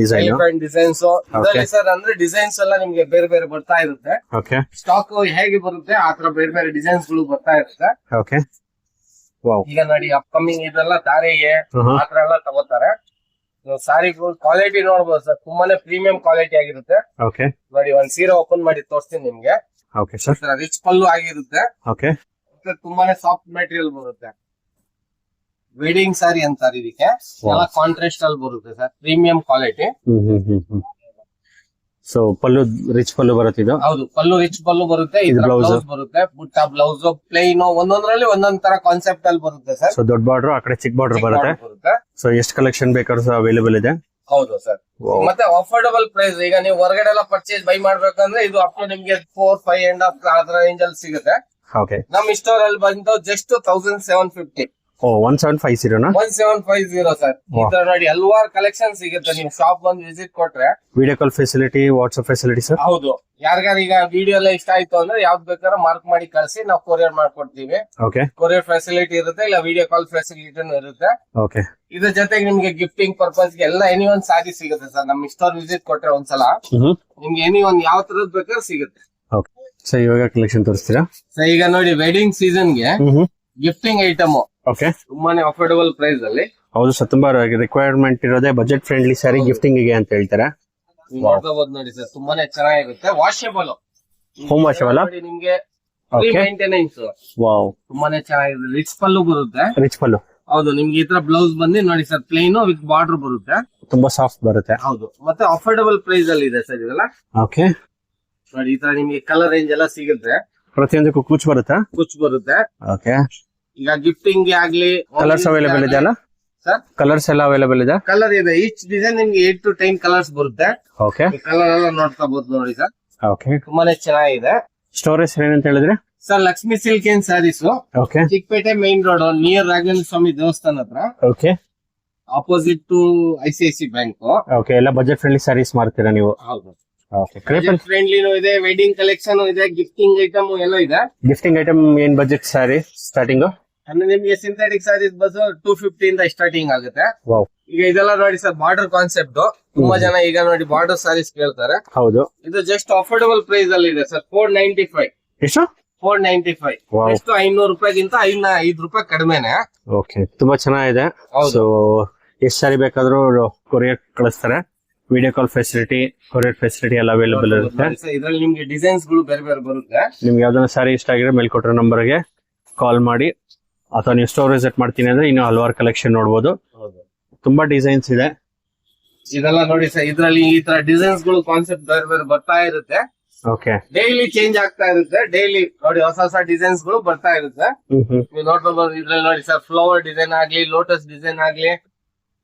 ಡಿಸೈನ್ಸ್ ಇದರಲ್ಲಿ ಸರ್, ಅಂದ್ರೆ ಡಿಸೈನ್ಸ್ ಎಲ್ಲ ನಿಮ್ಗೆ ಬೇರೆ ಬೇರೆ ಬರ್ತಾ ಇರುತ್ತೆ. ಓಕೆ. ಸ್ಟಾಕ್ ಹೇಗೆ ಬರುತ್ತೆ ಆತರ ಬೇರೆ ಬೇರೆ ಡಿಸೈನ್ಸ್ ಗಳು ಬರ್ತಾ ಇರುತ್ತೆ. ಓಕೆ. ವಾವ್. ಈಗ ನೋಡಿ, ಅಪ್ಕಮಿಂಗ್ ಇದೆಲ್ಲ ದಾರಿಗೆ ಆತರ ಎಲ್ಲ ತಗೋತಾರೆ. ಸಾರಿಗಳು ಕ್ವಾಲಿಟಿ ನೋಡ್ಬೋದು ಸರ್, ತುಂಬಾನೇ ಪ್ರೀಮಿಯಂ ಕ್ವಾಲಿಟಿ ಆಗಿರುತ್ತೆ. ಓಕೆ ನೋಡಿ ಒಂದ್ ಸೀರೆ ಓಪನ್ ಮಾಡಿ ತೋರಿಸ್ತೀನಿ ನಿಮ್ಗೆ. Okay sir. ರಿಚ್ ಪಲ್ಲು ಆಗಿರುತ್ತೆ, ಓಕೆ ಮತ್ತೆ ತುಂಬಾನೇ ಸಾಫ್ಟ್ ಮೆಟೀರಿಯಲ್ ಬರುತ್ತೆ. ವೆಡ್ಡಿಂಗ್ ಸಾರಿ ಅಂತಾರೆ ಇದಕ್ಕೆ. ಎಲ್ಲ ಕಾಂಟ್ರಾಸ್ಟ್ ಅಲ್ಲಿ ಬರುತ್ತೆ ಸರ್, ಪ್ರೀಮಿಯಂ ಕ್ವಾಲಿಟಿ. ಸೊ ಪಲ್ಲು ರಿಚ್ ಪಲ್ಲು ಬರುತ್ತೆ ಇದು. ಹೌದು, ಪಲ್ಲು ರಿಚ್ ಪಲ್ಲು ಬರುತ್ತೆ. ಇದು ಇದ್ರ blouse. ಬ್ಲೌಸ್ ಬರುತ್ತೆ, ಬುಟ್ಟ ಬ್ಲೌಸ್ ಪ್ಲೈನ್, ಒಂದೊಂದ್ರಲ್ಲಿ ಒಂದೊಂದ್ ತರ ಕಾನ್ಸೆಪ್ಟ್ ಅಲ್ಲಿ ಬರುತ್ತೆ ಸರ್. ಸೊ ದೊಡ್ಡ ಬಾರ್ಡರ್, ಆ ಕಡೆ ಚಿಕ್ಕ ಬಾರ್ಡರ್ ಬರುತ್ತೆ. ಬರುತ್ತೆ. ಸೊ ಎಷ್ಟು ಕಲೆಕ್ಷನ್ ಬೇಕಾದ್ರೂ ಅವೈಲೇಬಲ್ ಇದೆ. ಹೌದು ಸರ್. ಮತ್ತೆ ಅಫೋರ್ಡಬಲ್ ಪ್ರೈಸ್. ಈಗ ನೀವು ಹೊರಗಡೆ ಎಲ್ಲ ಪರ್ಚೇಸ್ ಬೈ ಮಾಡ್ಬೇಕಂದ್ರೆ ಇದು ಅಪ್ ಟು ನಿಮ್ಗೆ 4-5.5 ಅದರ ರೇಂಜ್ ಅಲ್ಲಿ ಸಿಗುತ್ತೆ. ಓಕೆ. ನಮ್ ಸ್ಟೋರ್ ಅಲ್ಲಿ ಬಂದು ಜಸ್ಟ್ 1750. 1750 ನಾ? 1750 ಸರ್. ಈ ತರ ನೋಡಿ ಹಲವಾರು ಕಲೆಕ್ಷನ್ ಸಿಗುತ್ತೆ, ನೀವು ಶಾಪ್ ಬಂದು ವಿಸಿಟ್ ಕೊಟ್ರೆ. Video call facility, WhatsApp facility sir? ಹೌದು. ಯಾರಿಗಾರ ಈಗ ವಿಡಿಯೋ ಎಲ್ಲ ಇಷ್ಟ ಆಯ್ತು ಅಂದ್ರೆ ಯಾವ್ದು ಬೇಕಾದ್ರೂ ಮಾರ್ಕ್ ಮಾಡಿ ಕಳ್ಸಿ, ನಾವು ಕೊರಿಯರ್ ಮಾಡ್ಕೊಡ್ತೀವಿ. ಓಕೆ. ಕೊರಿಯರ್ ಫೆಸಿಲಿಟಿ ಇರುತ್ತೆ, ಇಲ್ಲ ವಿಡಿಯೋ ಕಾಲ್ ಫೆಸಿಲಿಟಿನೂ ಇರುತ್ತೆ. ಓಕೆ. ಇದ್ರ ಜೊತೆಗೆ ನಿಮ್ಗೆ ಗಿಫ್ಟಿಂಗ್ ಪರ್ಪಸ್ ಗೆ ಎಲ್ಲ ಎನಿ ಒಂದ್ ಸಾರಿ ಸಿಗುತ್ತೆ ಸರ್. ನಮ್ ಸ್ಟೋರ್ ವಿಸಿಟ್ ಕೊಟ್ರೆ ಒಂದ್ಸಲ ನಿಮ್ಗೆ ಎನಿ ಒಂದ್ ಯಾವ ತರದ್ ಬೇಕಾದ್ರೂ ಸಿಗುತ್ತೆ. ಓಕೆ. ಸೊ ಇವಾಗ ಕಲೆಕ್ಷನ್ ತೋರಿಸ್ತೀರಾ? ಸೊ ಈಗ ನೋಡಿ ವೆಡ್ಡಿಂಗ್ ಸೀಸನ್ ಗೆ ಗಿಫ್ಟಿಂಗ್ ಐಟಮ್ ಓಕೆ. ತುಂಬಾನೇ ಅಫೋರ್ಡಬಲ್ ಪ್ರೈಸ್ ಅಲ್ಲಿ. ಹೌದು ಸರ್, ತುಂಬಾ ರಿಕ್ವೈರ್ಮೆಂಟ್ ಇರೋದೇ ಬಜೆಟ್ ಫ್ರೆಂಡ್ಲಿ ಸ್ಯಾರಿ ಗಿಫ್ಟಿಂಗ್ ಗೆ ಅಂತ ಹೇಳ್ತಾರೆ. ನೋಡ್ಕೋಬಹುದು ನೋಡಿ ಸರ್, ತುಂಬಾನೇ ಚೆನ್ನಾಗಿರುತ್ತೆ. ವಾಷೇಬಲ್, ಹೋಮ್ ವಾಷಬಲ್, ನಿಮ್ಗೆ Okay. ಮೇಂಟೆನೆನ್ಸ್ ವಾವ್, ತುಂಬಾನೇ ಚೆನ್ನಾಗಿದೆ. ರಿಚ್ ಪಲ್ಲು ಬರುತ್ತೆ. ರಿಚ್ ಪಲ್ಲು. ಹೌದು, ನಿಮ್ಗೆ ಈ ತರ ಬ್ಲೌಸ್ ಬಂದು ನೋಡಿ ಸರ್, ಪ್ಲೇನ್ ವಿತ್ ಬಾರ್ಡರ್ ಬರುತ್ತೆ. ತುಂಬಾ ಸಾಫ್ಟ್ ಬರುತ್ತೆ. ಹೌದು, ಮತ್ತೆ ಅಫೋರ್ಡಬಲ್ ಪ್ರೈಸ್ ಅಲ್ಲಿ ಇದೆ ಸರ್ ಇದೆಲ್ಲ. ಓಕೆ. ನೋಡಿ ಈ ತರ ನಿಮ್ಗೆ ಕಲರ್ ರೇಂಜ್ ಎಲ್ಲ ಸಿಗುತ್ತೆ. ಪ್ರತಿಯೊಂದಕ್ಕೂ ಕೂಚ್ ಬರುತ್ತಾ? ಕುಚ್ ಬರುತ್ತೆ. ಓಕೆ. ಈಗ ಗಿಫ್ಟಿಂಗ್ ಗೆ ಆಗ್ಲಿ, ಕಲರ್ಸ್ ಅವೈಲೇಬಲ್ ಇದೆ ಅಲ್ಲ ಸರ್? ಕಲರ್ಸ್ ಎಲ್ಲ ಅವೈಲೇಬಲ್ ಇದೆ. ಕಲರ್ ಇದೆ. ಈಚ್ ಡಿಸೈನ್ ನಿಮ್ಗೆ 8 to 10 ಕಲರ್ಸ್ ಬರುತ್ತೆ. ಓಕೆ. ಕಲರ್ ಎಲ್ಲ ನೋಡ್ಕೋಬಹುದು ನೋಡಿ ಸರ್, ಓಕೆ. ತುಂಬಾನೇ ಚೆನ್ನಾಗಿದೆ. ಸ್ಟೋರೇಜ್ ಏನಂತ ಹೇಳಿದ್ರೆ sir Lakshmi silk and saris, okay. Chickpet main road near Raghavendra Swamy ದೇವಸ್ಥಾನ ಹತ್ರ, okay. Opposite to ICICI bank. Okay. ಎಲ್ಲ ಬಜೆಟ್ ಫ್ರೆಂಡ್ಲಿ ಸ್ಯಾರೀಸ್ ಮಾರ್ತೀರಾ ನೀವು? ಹೌದು. ಓಕೆ. ಕ್ರೇಪಲ್ ಫ್ರೆಂಡ್ಲಿನೂ ಇದೆ, ವೆಡ್ಡಿಂಗ್ ಕಲೆಕ್ಷನ್ ಇದೆ, ಗಿಫ್ಟಿಂಗ್ ಐಟಮ್ ಎಲ್ಲ ಇದೆ. ಗಿಫ್ಟಿಂಗ್ ಐಟಮ್ ಏನ್ ಬಜೆಟ್ ಸ್ಯಾರಿ ಸ್ಟಾರ್ಟಿಂಗ್? ಅಂದ್ರೆ ನಿಮ್ಗೆ ಸಿಂಥೆಟಿಕ್ ಸ್ಯಾರೀಸ್ ಬಸ್ 250 ಇಂದ ಸ್ಟಾರ್ಟಿಂಗ್ ಆಗುತ್ತೆ. ವಾವ್. ಈಗ ಇದೆಲ್ಲ ನೋಡಿ ಸರ್, ಬಾರ್ಡರ್ ಕಾನ್ಸೆಪ್ಟ್. ತುಂಬಾ ಜನ ಈಗ ನೋಡಿ ಬಾರ್ಡರ್ ಸ್ಯಾರೀಸ್ ಕೇಳ್ತಾರೆ. ಹೌದು. ಇದು ಜಸ್ಟ್ ಅಫೋರ್ಡಬಲ್ ಪ್ರೈಸ್ ಅಲ್ಲಿ ಇದೆ ಸರ್, 495. ಎಷ್ಟು? 495. Wow. ಎಷ್ಟು 500 ರೂಪಾಯಿಗಿಂತ 5 ರೂಪಾಯಿ ಕಡಿಮೆನೆ. ಓಕೆ. ತುಂಬಾ ಚೆನ್ನಾಗಿದೆ. ಹೌದು. ಸೊ ಎಷ್ಟು ಸಾರಿ ಬೇಕಾದ್ರೂ ಕೊರಿಯರ್ ಕಳಿಸ್ತಾರೆ. Video call facility, courier facility ಎಲ್ಲ ಅವೈಲೇಬಲ್ ಇರುತ್ತೆ. ಇದ್ರಲ್ಲಿ ನಿಮ್ಗೆ ಡಿಸೈನ್ಸ್ ಗಳು ಬೇರೆ ಬೇರೆ ಬರುತ್ತೆ. ನಿಮ್ಗೆ ಯಾವ್ದಾನ ಸಾರಿ ಇಷ್ಟ ಆಗಿದ್ರೆ ಮೇಲ್ ಕೊಟ್ಟಿರೋ ನಂಬರ್ಗೆ ಕಾಲ್ ಮಾಡಿ, ಅಥವಾ ನೀವು ಸ್ಟೋರ್ ವಿಸಿಟ್ ಮಾಡ್ತೀನಿ ಅಂದ್ರೆ ಇನ್ನು ಹಲವಾರು ಕಲೆಕ್ಷನ್ ನೋಡಬಹುದು. ತುಂಬಾ ಡಿಸೈನ್ಸ್ ಇದೆ. ಇದೆಲ್ಲ ನೋಡಿ ಸರ್, ಇದ್ರಲ್ಲಿ ಈ ತರ ಡಿಸೈನ್ಸ್ ಗಳು ಕಾನ್ಸೆಪ್ಟ್ ಬೇರೆ ಬೇರೆ ಬರ್ತಾ ಇರುತ್ತೆ. ಓಕೆ. ಡೈಲಿ ಚೇಂಜ್ ಆಗ್ತಾ ಇರುತ್ತೆ. ಡೈಲಿ ನೋಡಿ ಹೊಸ ಹೊಸ ಡಿಸೈನ್ಸ್ ಗಳು ಬರ್ತಾ ಇರುತ್ತೆ. ನೀವು ನೋಡ್ಬೋದು ಇದ್ರಲ್ಲಿ ನೋಡಿ ಸರ್, ಫ್ಲವರ್ ಡಿಸೈನ್ ಆಗ್ಲಿ, ಲೋಟಸ್ ಡಿಸೈನ್ ಆಗ್ಲಿ,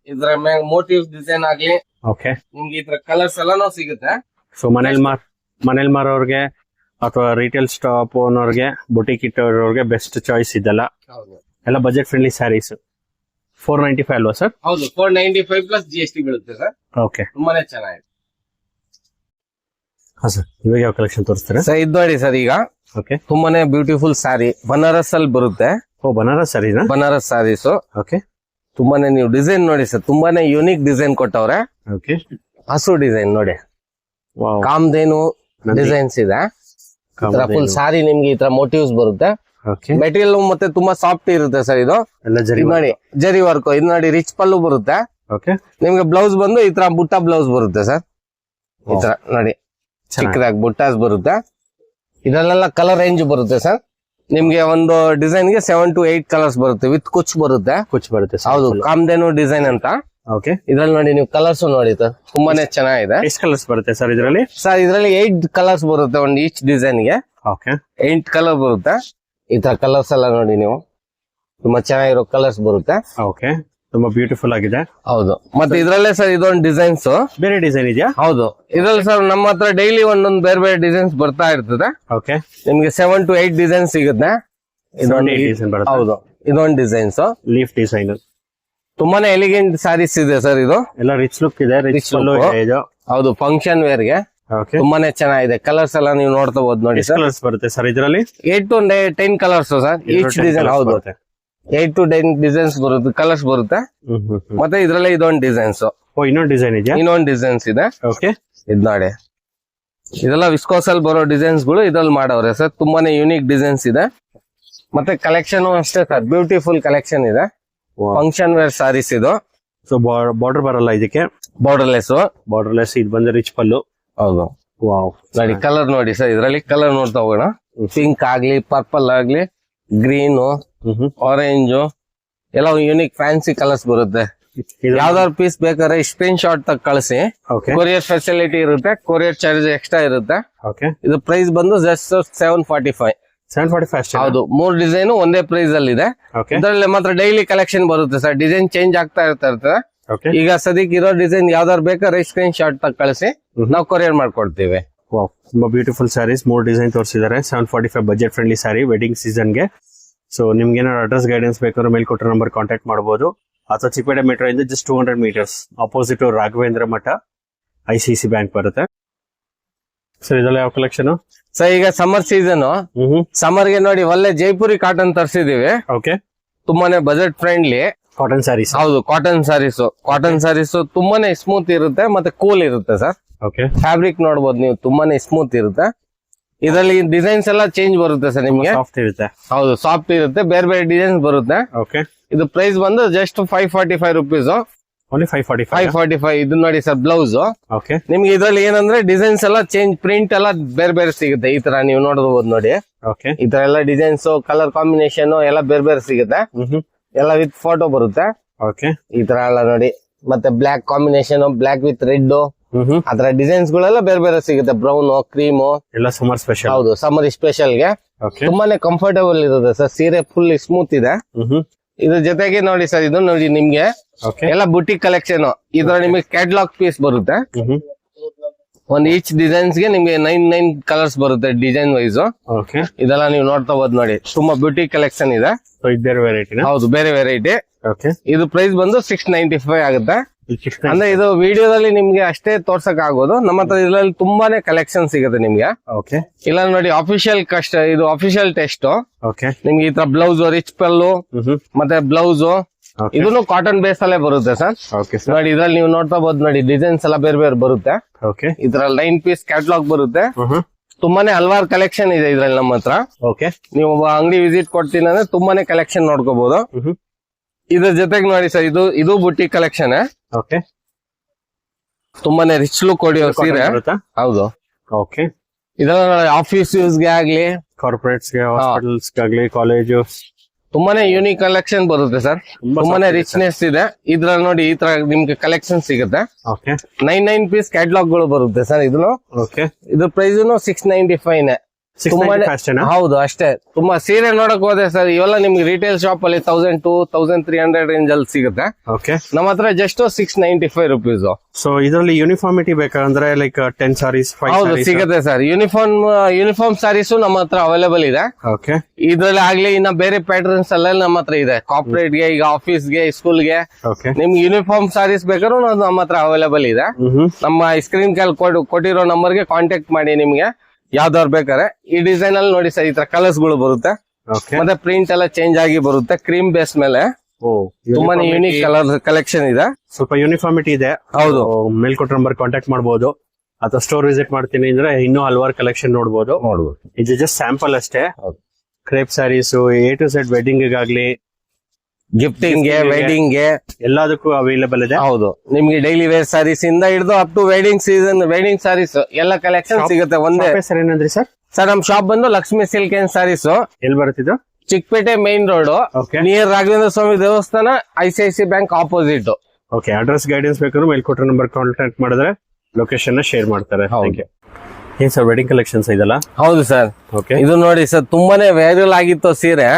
ಇದ್ರ ಮೋಟಿವ್ಸ್ ಡಿಸೈನ್ ಆಗ್ಲಿ, ಓಕೆ. ನಿಮ್ಗೆ ಈ ತರ ಕಲರ್ಸ್ ಎಲ್ಲಾನು ಸಿಗುತ್ತೆ. ಸೊ ಮನೇಲಿ ಮಾರೋರ್ಗೆ ಅಥವಾ ರಿಟೇಲ್ ಸ್ಟಾಪ್ ಓನರ್ಗೆ, ಬುಟಿಕ್ ಇಟ್ಟವ್ರಿಗೆ ಬೆಸ್ಟ್ ಚಾಯ್ಸ್ ಇದೆಲ್ಲ. ಎಲ್ಲ ಬಜೆಟ್ ಫ್ರೆಂಡ್ಲಿ ಸ್ಯಾರೀಸ್. 495 ಅಲ್ವಾ ಸರ್? ಹೌದು, 495 ಪ್ಲಸ್ GST ಬೀಳುತ್ತೆ ಸರ್. ಓಕೆ. ತುಂಬಾನೇ ಚೆನ್ನಾಗಿದೆ. ಹಾ ಸರ್, ಇವಾಗ ಯಾವ ಕಲೆಕ್ಷನ್ ತೋರಿಸ್ತೀರಾ? ಸರ್ ಇದು ನೋಡಿ ಸರ್, ಈಗ ಓಕೆ. ತುಂಬಾನೇ ಬ್ಯೂಟಿಫುಲ್ ಸ್ಯಾರಿ, ಬನಾರಸ್ ಅಲ್ಲಿ ಬರುತ್ತೆ. ಓ, ಬನಾರಸ್ ಸ್ಯಾರಿನಾ? ಬನಾರಸ್ ಸ್ಯಾರೀಸ್. ಓಕೆ. ತುಂಬಾನೇ ನೀವು ಡಿಸೈನ್ ನೋಡಿ ಸರ್, ತುಂಬಾನೇ ಯೂನಿಕ್ ಡಿಸೈನ್ ಕೊಟ್ಟವ್ರೆ. ಓಕೆ. ಹಸು ಡಿಸೈನ್ ನೋಡಿ, ವಾವ್. ಕಾಮಧೇನು ಡಿಸೈನ್ಸ್ ಇದೆ. ಫುಲ್ ಸಾರಿ ನಿಮ್ಗೆ ಈ ತರ ಮೋಟಿವ್ಸ್ ಬರುತ್ತೆ. ಓಕೆ. ಮೆಟೀರಿಯಲ್ ಮತ್ತೆ ತುಂಬಾ ಸಾಫ್ಟ್ ಇರುತ್ತೆ ಸರ್. ಇದು ಎಲ್ಲ ಜರಿ ಇದು ನೋಡಿ ಜರಿ ವರ್ಕ್. ಇದು ನೋಡಿ ರಿಚ್ ಪಲ್ಲು ಬರುತ್ತೆ. ಓಕೆ. ನಿಮ್ಗೆ ಬ್ಲೌಸ್ ಬಂದು ಈ ತರ ಬುಟ್ಟ ಬ್ಲೌಸ್ ಬರುತ್ತೆ ಸರ್. ಈ ತರ ನೋಡಿ ಚಿಕ್ಕದಾಗಿ ಬುಟ್ಟಾಸ್ ಬರುತ್ತೆ. ಇದರಲ್ಲೆಲ್ಲ ಕಲರ್ ರೇಂಜ್ ಬರುತ್ತೆ ಸರ್. ನಿಮ್ಗೆ ಒಂದು ಡಿಸೈನ್ ಗೆ 7 to 8 ಕಲರ್ಸ್ ಬರುತ್ತೆ, ವಿತ್ ಕುಚ್ ಬರುತ್ತೆ. ಕುಚ್ ಬರುತ್ತೆ. ಹೌದು, ಕಾಮಧೇನು ಡಿಸೈನ್ ಅಂತ. ಓಕೆ. ಇದ್ರಲ್ಲಿ ನೋಡಿ ನೀವು ಕಲರ್ಸ್ ನೋಡಿ ಸರ್, ತುಂಬಾನೇ ಚೆನ್ನಾಗಿದೆ. ಎಷ್ಟು ಕಲರ್ಸ್ ಬರುತ್ತೆ ಸರ್ ಇದರಲ್ಲಿ? ಸರ್ ಇದ್ರಲ್ಲಿ 8 ಕಲರ್ಸ್ ಬರುತ್ತೆ ಒಂದು ಈಚ್ ಡಿಸೈನ್ ಗೆ. ಓಕೆ. 8 ಕಲರ್ ಬರುತ್ತೆ. ಈ ತರ ಕಲರ್ಸ್ ಎಲ್ಲ ನೋಡಿ ನೀವು, ತುಂಬಾ ಚೆನ್ನಾಗಿರೋ ಕಲರ್ಸ್ ಬರುತ್ತೆ. ಓಕೆ. ತುಂಬಾ ಬ್ಯೂಟಿಫುಲ್ ಆಗಿದೆ. ಹೌದು, ಮತ್ತೆ ಇದ್ರಲ್ಲೇ ಸರ್ ಇದೊಂದು ಡಿಸೈನ್ಸ್, ಬೇರೆ ಡಿಸೈನ್ ಇದೆಯಾ? ಹೌದು, ಇದ್ರಲ್ಲಿ ಸರ್ ನಮ್ಮ ಹತ್ರ ಡೈಲಿ ಒಂದೊಂದು ಬೇರೆ ಬೇರೆ ಡಿಸೈನ್ಸ್ ಬರ್ತಾ ಇರ್ತದೆ. ಓಕೆ. ನಿಮ್ಗೆ 7 to 8 ಡಿಸೈನ್ ಸಿಗುತ್ತೆ. ಇದೊಂದು ಡಿಸೈನ್ ಬರುತ್ತೆ. ಹೌದು, ಇದೊಂದು ಡಿಸೈನ್ಸ್ ಲೀಫ್ ಡಿಸೈನ್. ತುಂಬಾನೇ ಎಲಿಗೆಂಟ್ ಸ್ಯಾರೀಸ್ ಇದೆ ಸರ್. ಇದು ಎಲ್ಲ ರಿಚ್ ಲುಕ್ ಇದೆ. ರಿಚ್ ಲುಕ್ ಇದೆ. ಹೌದು, ಫಂಕ್ಷನ್ ವೇರ್ ಗೆ ಓಕೆ. ತುಂಬಾನೇ ಚೆನ್ನಾಗಿದೆ. ಕಲರ್ಸ್ ಎಲ್ಲ ನೀವು ನೋಡ್ಕೋಬಹುದು ನೋಡಿ ಎಷ್ಟು ಸರ್. ಕಲರ್ಸ್ ಬರುತ್ತೆ ಸರ್ ಇದರಲ್ಲಿ? 8 to 10 colours sir each design. ಹೌದು, 8 to 10 ಡಿಸೈನ್ಸ್ ಬರುತ್ತೆ, ಕಲರ್ಸ್ ಬರುತ್ತೆ. ಮತ್ತೆ ಇದ್ರಲ್ಲೇ ಇದೊಂದು ಡಿಸೈನ್ಸ್. ಓ, ಇನ್ನೊಂದು ಡಿಸೈನ್ ಇದೆಯಾ? ಇನ್ನೊಂದು ಡಿಸೈನ್ಸ್ ಇದೆ. ಓಕೆ. ಇದ್ ನೋಡಿ, ಇದೆಲ್ಲ ವಿಸ್ಕೋಸ್ ಅಲ್ಲಿ ಬರೋ ಡಿಸೈನ್ಸ್ ಗಳು ಇದ್ರಲ್ಲಿ ಮಾಡವ್ರೆ ಸರ್. ತುಂಬಾನೇ ಯೂನಿಕ್ ಡಿಸೈನ್ಸ್ ಇದೆ. ಮತ್ತೆ ಕಲೆಕ್ಷನ್ ಅಷ್ಟೇ ಸರ್, ಬ್ಯೂಟಿಫುಲ್ ಕಲೆಕ್ಷನ್ ಇದೆ. ಫಂಕ್ಷನ್ ವೇರ್ ಸಾರೀಸ್ ಇದು. ಸೊ ಬಾರ್ಡರ್ ಬರಲ್ಲ ಇದಕ್ಕೆ, ಬಾರ್ಡರ್ಲೆಸ್. ಬಾರ್ಡರ್ಲೆಸ್. ಇದು ಬಂದು ರಿಚ್ ಪಲ್ಲು. ಹೌದು ವಾವ್. ನೋಡಿ ಕಲರ್ ನೋಡಿ ಸರ್, ಇದ್ರಲ್ಲಿ ಕಲರ್ ನೋಡ್ತಾ ಹೋಗೋಣ. ಪಿಂಕ್ ಆಗ್ಲಿ, ಪರ್ಪಲ್ ಆಗ್ಲಿ, ಗ್ರೀನ್, ಆರೆಂಜ್ ಎಲ್ಲ ಯೂನಿಕ್ ಫ್ಯಾನ್ಸಿ ಕಲರ್ಸ್ ಬರುತ್ತೆ. ಯಾವ್ದಾದ್ರು ಪೀಸ್ ಬೇಕಾದ್ರೆ ಸ್ಕ್ರೀನ್ ಶಾಟ್ ತಗ ಕಳಿಸಿ. ಓಕೆ ಕೊರಿಯರ್ ಫೆಸಿಲಿಟಿ ಇರುತ್ತೆ, ಕೊರಿಯರ್ ಚಾರ್ಜ್ ಎಕ್ಸ್ಟ್ರಾ ಇರುತ್ತೆ. ಓಕೆ. ಇದು ಪ್ರೈಸ್ ಬಂದು ಜಸ್ಟ್ 745. 745 ಅಷ್ಟೇ. ಹೌದು, 3 ಡಿಸೈನ್ ಒಂದೇ ಪ್ರೈಸ್ ಅಲ್ಲಿ ಇದೆ. ಓಕೆ. ಇದರಲ್ಲಿ ಮಾತ್ರ ಡೈಲಿ ಕಲೆಕ್ಷನ್ ಬರುತ್ತೆ ಸರ್, ಡಿಸೈನ್ ಚೇಂಜ್ ಆಗ್ತಾ ಇರ್ತದೆ. ಓಕೆ. ಈಗ ಸದ್ಯಕ್ಕೆ ಇರೋ ಡಿಸೈನ್ ಯಾವ್ದಾದ್ರು ಬೇಕಾದ್ರೆ ಸ್ಕ್ರೀನ್ ಶಾಟ್ ತಗ ಕಳಿಸಿ, ನಾವು ಕೊರಿಯರ್ ಮಾಡ್ಕೊಡ್ತೀವಿ. ವಾವ್, ತುಂಬಾ ಬ್ಯೂಟಿಫುಲ್ ಸ್ಯಾರೀಸ್. 3 ಡಿಸೈನ್ ತೋರಿಸಿದ್ದಾರೆ. 745 ಬಜೆಟ್ ಫ್ರೆಂಡ್ಲಿ ಸ್ಯಾರಿ ವೆಡ್ಡಿಂಗ್ ಸೀಸನ್ಗೆ. ಸೊ ನಿಮ್ಗೆ ಏನಾದ್ರು ಅಡ್ರೆಸ್ ಗೈಡೆನ್ಸ್ ಬೇಕಾದ್ರೆ ಮೇಲ್ ಕೊಟ್ಟಿರೋ ನಂಬರ್ ಕಾಂಟ್ಯಾಕ್ಟ್ ಮಾಡಬಹುದು. ಅಥವಾ ಚಿಕ್ಕಪೇಟೆ ಮೆಟ್ರೋ ಇಂದ ಜಸ್ಟ್ 200 ಮೀಟರ್ಸ್ ಅಪೋಸಿಟ್ ರಾಘವೇಂದ್ರ ಮಠ ICICI ಬ್ಯಾಂಕ್ ಬರುತ್ತೆ. ಸರ್ ಇದೆಲ್ಲ ಯಾವ ಕಲೆಕ್ಷನ್? ಸರ್ ಈಗ ಸಮ್ಮರ್ ಸೀಸನ್, ಸಮ್ಮರ್ ಗೆ ನೋಡಿ ಒಳ್ಳೆ ಜೈಪುರಿ ಕಾಟನ್ ತರಿಸಿದೀವಿ. ಓಕೆ. ತುಂಬಾನೇ ಬಜೆಟ್ ಫ್ರೆಂಡ್ಲಿ ಕಾಟನ್ ಸ್ಯಾರೀಸ್. ಹೌದು, ಕಾಟನ್ ಸಾರೀಸ್ ತುಂಬಾನೇ ಸ್ಮೂತ್ ಇರುತ್ತೆ ಮತ್ತೆ ಕೂಲ್ ಇರುತ್ತೆ ಸರ್. ಓಕೆ. ಫ್ಯಾಬ್ರಿಕ್ ನೋಡ್ಬೋದು ನೀವು, ತುಂಬಾನೇ ಸ್ಮೂತ್ ಇರುತ್ತೆ. ಇದರಲ್ಲಿ ಡಿಸೈನ್ಸ್ ಎಲ್ಲ ಚೇಂಜ್ ಬರುತ್ತೆ ಸರ್ ನಿಮ್ಗೆ. ಸಾಫ್ಟ್ ಇರುತ್ತೆ. ಹೌದು, ಸಾಫ್ಟ್ ಇರುತ್ತೆ, ಬೇರೆ ಬೇರೆ ಡಿಸೈನ್ಸ್ ಬರುತ್ತೆ. ಓಕೆ. ಇದು ಪ್ರೈಸ್ ಬಂದು ಜಸ್ಟ್ 545 ರುಪೀಸ್. ಓನ್ಲಿ 545. 545. ಇದು ನೋಡಿ ಸರ್ ಬ್ಲೌಸ್. ಓಕೆ. ನಿಮ್ಗೆ ಇದ್ರಲ್ಲಿ ಏನಂದ್ರೆ ಡಿಸೈನ್ಸ್ ಎಲ್ಲ ಚೇಂಜ್, ಪ್ರಿಂಟ್ ಎಲ್ಲ ಬೇರೆ ಬೇರೆ ಸಿಗುತ್ತೆ. ಈ ತರ ನೀವು ನೋಡಬಹುದು ನೋಡಿ, ಓಕೆ. ಈ ತರ ಎಲ್ಲ ಡಿಸೈನ್ಸ್, ಕಲರ್ ಕಾಂಬಿನೇಷನ್ ಎಲ್ಲ ಬೇರೆ ಬೇರೆ ಸಿಗುತ್ತೆ. ಎಲ್ಲ ವಿತ್ ಫೋಟೋ ಬರುತ್ತೆ. ಓಕೆ. ಈ ತರ ಎಲ್ಲ ನೋಡಿ, ಮತ್ತೆ black combination, black with red, ಅದರ ಡಿಸೈನ್ಸ್ ಗಳೆಲ್ಲ ಬೇರೆ ಬೇರೆ ಸಿಗುತ್ತೆ. ಬ್ರೌನ್, ಕ್ರೀಮ್ ಎಲ್ಲ ಸಮ್ಮರ್ ಸ್ಪೆಷಲ್. ಹೌದು, ಸಮ್ಮರ್ ಸ್ಪೆಷಲ್ ಗೆ ಓಕೆ. ತುಂಬಾನೇ ಕಂಫರ್ಟಬಲ್ ಇರುತ್ತೆ ಸರ್. ಸೀರೆ ಫುಲ್ ಸ್ಮೂತ್ ಇದೆ. ಇದ್ರ ಜೊತೆಗೆ ನೋಡಿ ಸರ್, ಇದು ನೋಡಿ ನಿಮ್ಗೆ ಓಕೆ. ಎಲ್ಲ ಬುಟಿಕ್ ಕಲೆಕ್ಷನ್. ಇದ್ರ ನಿಮಗೆ ಕ್ಯಾಟ್ಲಾಗ್ ಪೀಸ್ ಬರುತ್ತೆ. ಒಂದ್ ಈಚ್ ಡಿಸೈನ್ಸ್ ಗೆ ನಿಮ್ಗೆ 9 ಕಲರ್ಸ್ ಬರುತ್ತೆ ಡಿಸೈನ್ ವೈಸ್. ಓಕೆ. ಇದೆಲ್ಲ ನೀವು ನೋಡ್ತಾ ಹೋದ್ ನೋಡಿ, ತುಂಬಾ ಬ್ಯೂಟಿ ಕಲೆಕ್ಷನ್ ಇದೆ. ಸೊ ಇದು ಬೇರೆ ವೆರೈಟಿನ? ಹೌದು, ಬೇರೆ ವೆರೈಟಿ. ಓಕೆ. ಇದು ಪ್ರೈಸ್ ಬಂದು 695 ಆಗುತ್ತೆ. ಅಂದ್ರೆ ಇದು ವಿಡಿಯೋದಲ್ಲಿ ನಿಮ್ಗೆ ಅಷ್ಟೇ ತೋರ್ಸಕ್ ಆಗೋದು. ನಮ್ಮ ಹತ್ರ ಇದ್ರಲ್ಲಿ ತುಂಬಾನೇ ಕಲೆಕ್ಷನ್ ಸಿಗುತ್ತೆ ನಿಮ್ಗೆ. ಓಕೆ. ಇಲ್ಲ ನೋಡಿ, ಅಫಿಷಿಯಲ್ ಇದು ಅಫಿಷಿಯಲ್ ಟೆಸ್ಟ್. ಓಕೆ. ನಿಮ್ಗೆ ಈ ತರ ಬ್ಲೌಸ್, ರಿಚ್ ಪಲ್ಲು ಮತ್ತೆ ಬ್ಲೌಸ್, ಇದನ್ನು ಕಾಟನ್ ಬೇಸ್ ಅಲ್ಲೇ ಬರುತ್ತೆ ಸರ್. ಓಕೆ. ನೋಡಿ ಇದ್ರಲ್ಲಿ ನೀವು ನೋಡ್ತಾ ಬಹುದು ನೋಡಿ, ಡಿಸೈನ್ಸ್ ಎಲ್ಲ ಬೇರೆ ಬೇರೆ ಬರುತ್ತೆ. ಓಕೆ. ಇದ್ರಲ್ಲಿ 9 ಪೀಸ್ ಕ್ಯಾಟ್ಲಾಗ್ ಬರುತ್ತೆ. ತುಂಬಾನೇ ಹಲವಾರು ಕಲೆಕ್ಷನ್ ಇದೆ ಇದ್ರಲ್ಲಿ ನಮ್ಮ ಹತ್ರ. ಓಕೆ. ನೀವು ಅಂಗಡಿ ವಿಸಿಟ್ ಕೊಡ್ತೀನಿ ಅಂದ್ರೆ ತುಂಬಾನೇ ಕಲೆಕ್ಷನ್ ನೋಡ್ಕೋಬಹುದು. ಇದ್ರ ಜೊತೆಗೆ ನೋಡಿ ಸರ್, ಇದು ಬುಟಿಕ್ ಕಲೆಕ್ಷನ್. ಓಕೆ. ತುಂಬಾನೇ ರಿಚ್ ಲುಕ್ ಹೊಡಿಯೋ ಸೀರೆ. ಹೌದು. ಓಕೆ. ಇದೆಲ್ಲ ಆಫೀಸ್ ಯೂಸ್ ಗೆ ಆಗ್ಲಿ, ಕಾರ್ಪೊರೇಟ್ಸ್ ಗೆ, ಹಾಸ್ಪಿಟಲ್ಸ್ ಗಾಗ್ಲಿ, ಕಾಲೇಜು, ತುಂಬಾನೇ ಯೂನಿಕ್ ಕಲೆಕ್ಷನ್ ಬರುತ್ತೆ ಸರ್. ತುಂಬಾನೇ ರಿಚ್ನೆಸ್ ಇದೆ ಇದ್ರಲ್ಲಿ. ನೋಡಿ ಈ ತರ ನಿಮ್ಗೆ ಕಲೆಕ್ಷನ್ ಸಿಗುತ್ತೆ. ಓಕೆ. 9 ಪೀಸ್ ಕ್ಯಾಟ್ಲಾಗ್ ಗಳು ಬರುತ್ತೆ ಸರ್. ಇದನ್ನು ಓಕೆ. ಇದ್ರ ಪ್ರೈಸ್ 695. ತುಂಬಾನೇ ಹೌದು ಅಷ್ಟೇ. ತುಂಬಾ ಸೀರೆ ನೋಡಕ್ ಹೋದೆ ಸರ್, ಇವೆಲ್ಲ ನಿಮ್ಗೆ ರಿಟೇಲ್ ಶಾಪ್ ಅಲ್ಲಿ 1000 to 1300 ರೇಂಜ್ ಅಲ್ಲಿ ಸಿಗುತ್ತೆ. ಓಕೆ. ನಮ್ಮ ಹತ್ರ ಜಸ್ಟ್ 695 ರುಪೀಸ್. ಸೊ ಇದರಲ್ಲಿ ಯೂನಿಫಾರ್ಮಿಟಿ ಬೇಕಂದ್ರೆ ಲೈಕ್ 10 ಸಾರೀಸ್, 5 ಹೌದು ಸಿಗುತ್ತೆ ಸರ್. ಯೂನಿಫಾರ್ಮ್ ಸಾರೀಸ್ ನಮ್ಮ ಹತ್ರ ಅವೈಲೇಬಲ್ ಇದೆ. ಓಕೆ. ಇದ್ರಲ್ಲಿ ಆಗ್ಲಿ ಇನ್ನ ಬೇರೆ ಪ್ಯಾಟರ್ನ್ಸ್ ಎಲ್ಲ ನಮ್ಮ ಹತ್ರ ಇದೆ. ಕಾರ್ಪೊರೇಟ್ ಗೆ, ಈಗ ಆಫೀಸ್ ಗೆ, ಸ್ಕೂಲ್ ಗೆ ಓಕೆ. ನಿಮ್ಗೆ ಯೂನಿಫಾರ್ಮ್ ಸಾರೀಸ್ ಬೇಕಾದ್ರೂ ನಮ್ಮ ಹತ್ರ ಅವೈಲೇಬಲ್ ಇದೆ. ನಮ್ಮ ಸ್ಕ್ರೀನ್ ಕಾಲ್ ಕೊಟ್ಟಿರೋ ನಂಬರ್ ಗೆ ಕಾಂಟ್ಯಾಕ್ಟ್ ಮಾಡಿ. ನಿಮ್ಗೆ ಯಾವ್ದಾದ್ರು ಬೇಕಾದ್ರೆ ಈ ಡಿಸೈನ್ ಅಲ್ಲಿ ನೋಡಿ ಸರ್, ಈ ತರ ಕಲರ್ಸ್ ಗಳು ಬರುತ್ತೆ. ಮತ್ತೆ ಪ್ರಿಂಟ್ ಎಲ್ಲ ಚೇಂಜ್ ಆಗಿ ಬರುತ್ತೆ. ಕ್ರೀಮ್ ಬೇಸ್ ಮೇಲೆ ತುಂಬಾನೇ ಯೂನಿಕ್ ಕಲರ್ ಕಲೆಕ್ಷನ್ ಇದೆ. ಸ್ವಲ್ಪ ಯೂನಿಫಾರ್ಮಿಟಿ ಇದೆ. ಹೌದು. ಮೇಲ್ಕೊಟ್ಟ ನಂಬರ್ ಕಾಂಟ್ಯಾಕ್ಟ್ ಮಾಡಬಹುದು. ಅಥವಾ ಸ್ಟೋರ್ ವಿಸಿಟ್ ಮಾಡ್ತೀನಿ ಅಂದ್ರೆ ಇನ್ನೂ ಹಲವಾರು ಕಲೆಕ್ಷನ್ ನೋಡಬಹುದು. ಇದು ಜಸ್ಟ್ ಸ್ಯಾಂಪಲ್ ಅಷ್ಟೇ. Crepe saris A to Z wedding ಗಾಗ್ಲಿ, ಗಿಫ್ಟಿಂಗ್ ಗೆ, ವೆಡ್ಡಿಂಗ್ ಗೆ ಎಲ್ಲದಕ್ಕೂ ಅವೈಲೇಬಲ್ ಇದೆ. ಹೌದು, ನಿಮ್ಗೆ ಡೈಲಿ ವೇರ್ ಸಾರೀಸ್ ಇಂದ ಹಿಡಿದು up to wedding season wedding sarees ಎಲ್ಲ ಕಲೆಕ್ಷನ್ ಸಿಗುತ್ತೆ ಒಂದೇ. ಸರ್ ಏನಂದ್ರಿ ಸರ್? ಸರ್ ನಮ್ ಶಾಪ್ ಬಂದು ಲಕ್ಷ್ಮೀ ಸಿಲ್ಕ್ ಅಂಡ್ ಸಾರೀಸ್. ಎಲ್ಲಿ ಬರುತ್ತಿದ್ದು? Chickpet main road, near Raghavendra Swamy ದೇವಸ್ಥಾನ, ICICI bank opposite. Okay. Address guidance ಬೇಕಾದ್ರೆ ಮೇಲ್ಕೊಟ್ಟ ನಂಬರ್ ಕಾಂಟ್ಯಾಕ್ಟ್ ಮಾಡಿದ್ರೆ ಲೊಕೇಶನ್ ಶೇರ್ ಮಾಡ್ತಾರೆ. ಏನ್ ಸರ್ ವೆಡ್ಡಿಂಗ್ ಕಲೆಕ್ಷನ್ಸ್ ಇದೆಲ್ಲ? ಹೌದು ಸರ್. ಓಕೆ. ಇದು ನೋಡಿ ಸರ್, ತುಂಬಾನೇ ವೈರಲ್ ಆಗಿತ್ತು ಸೀರೆ.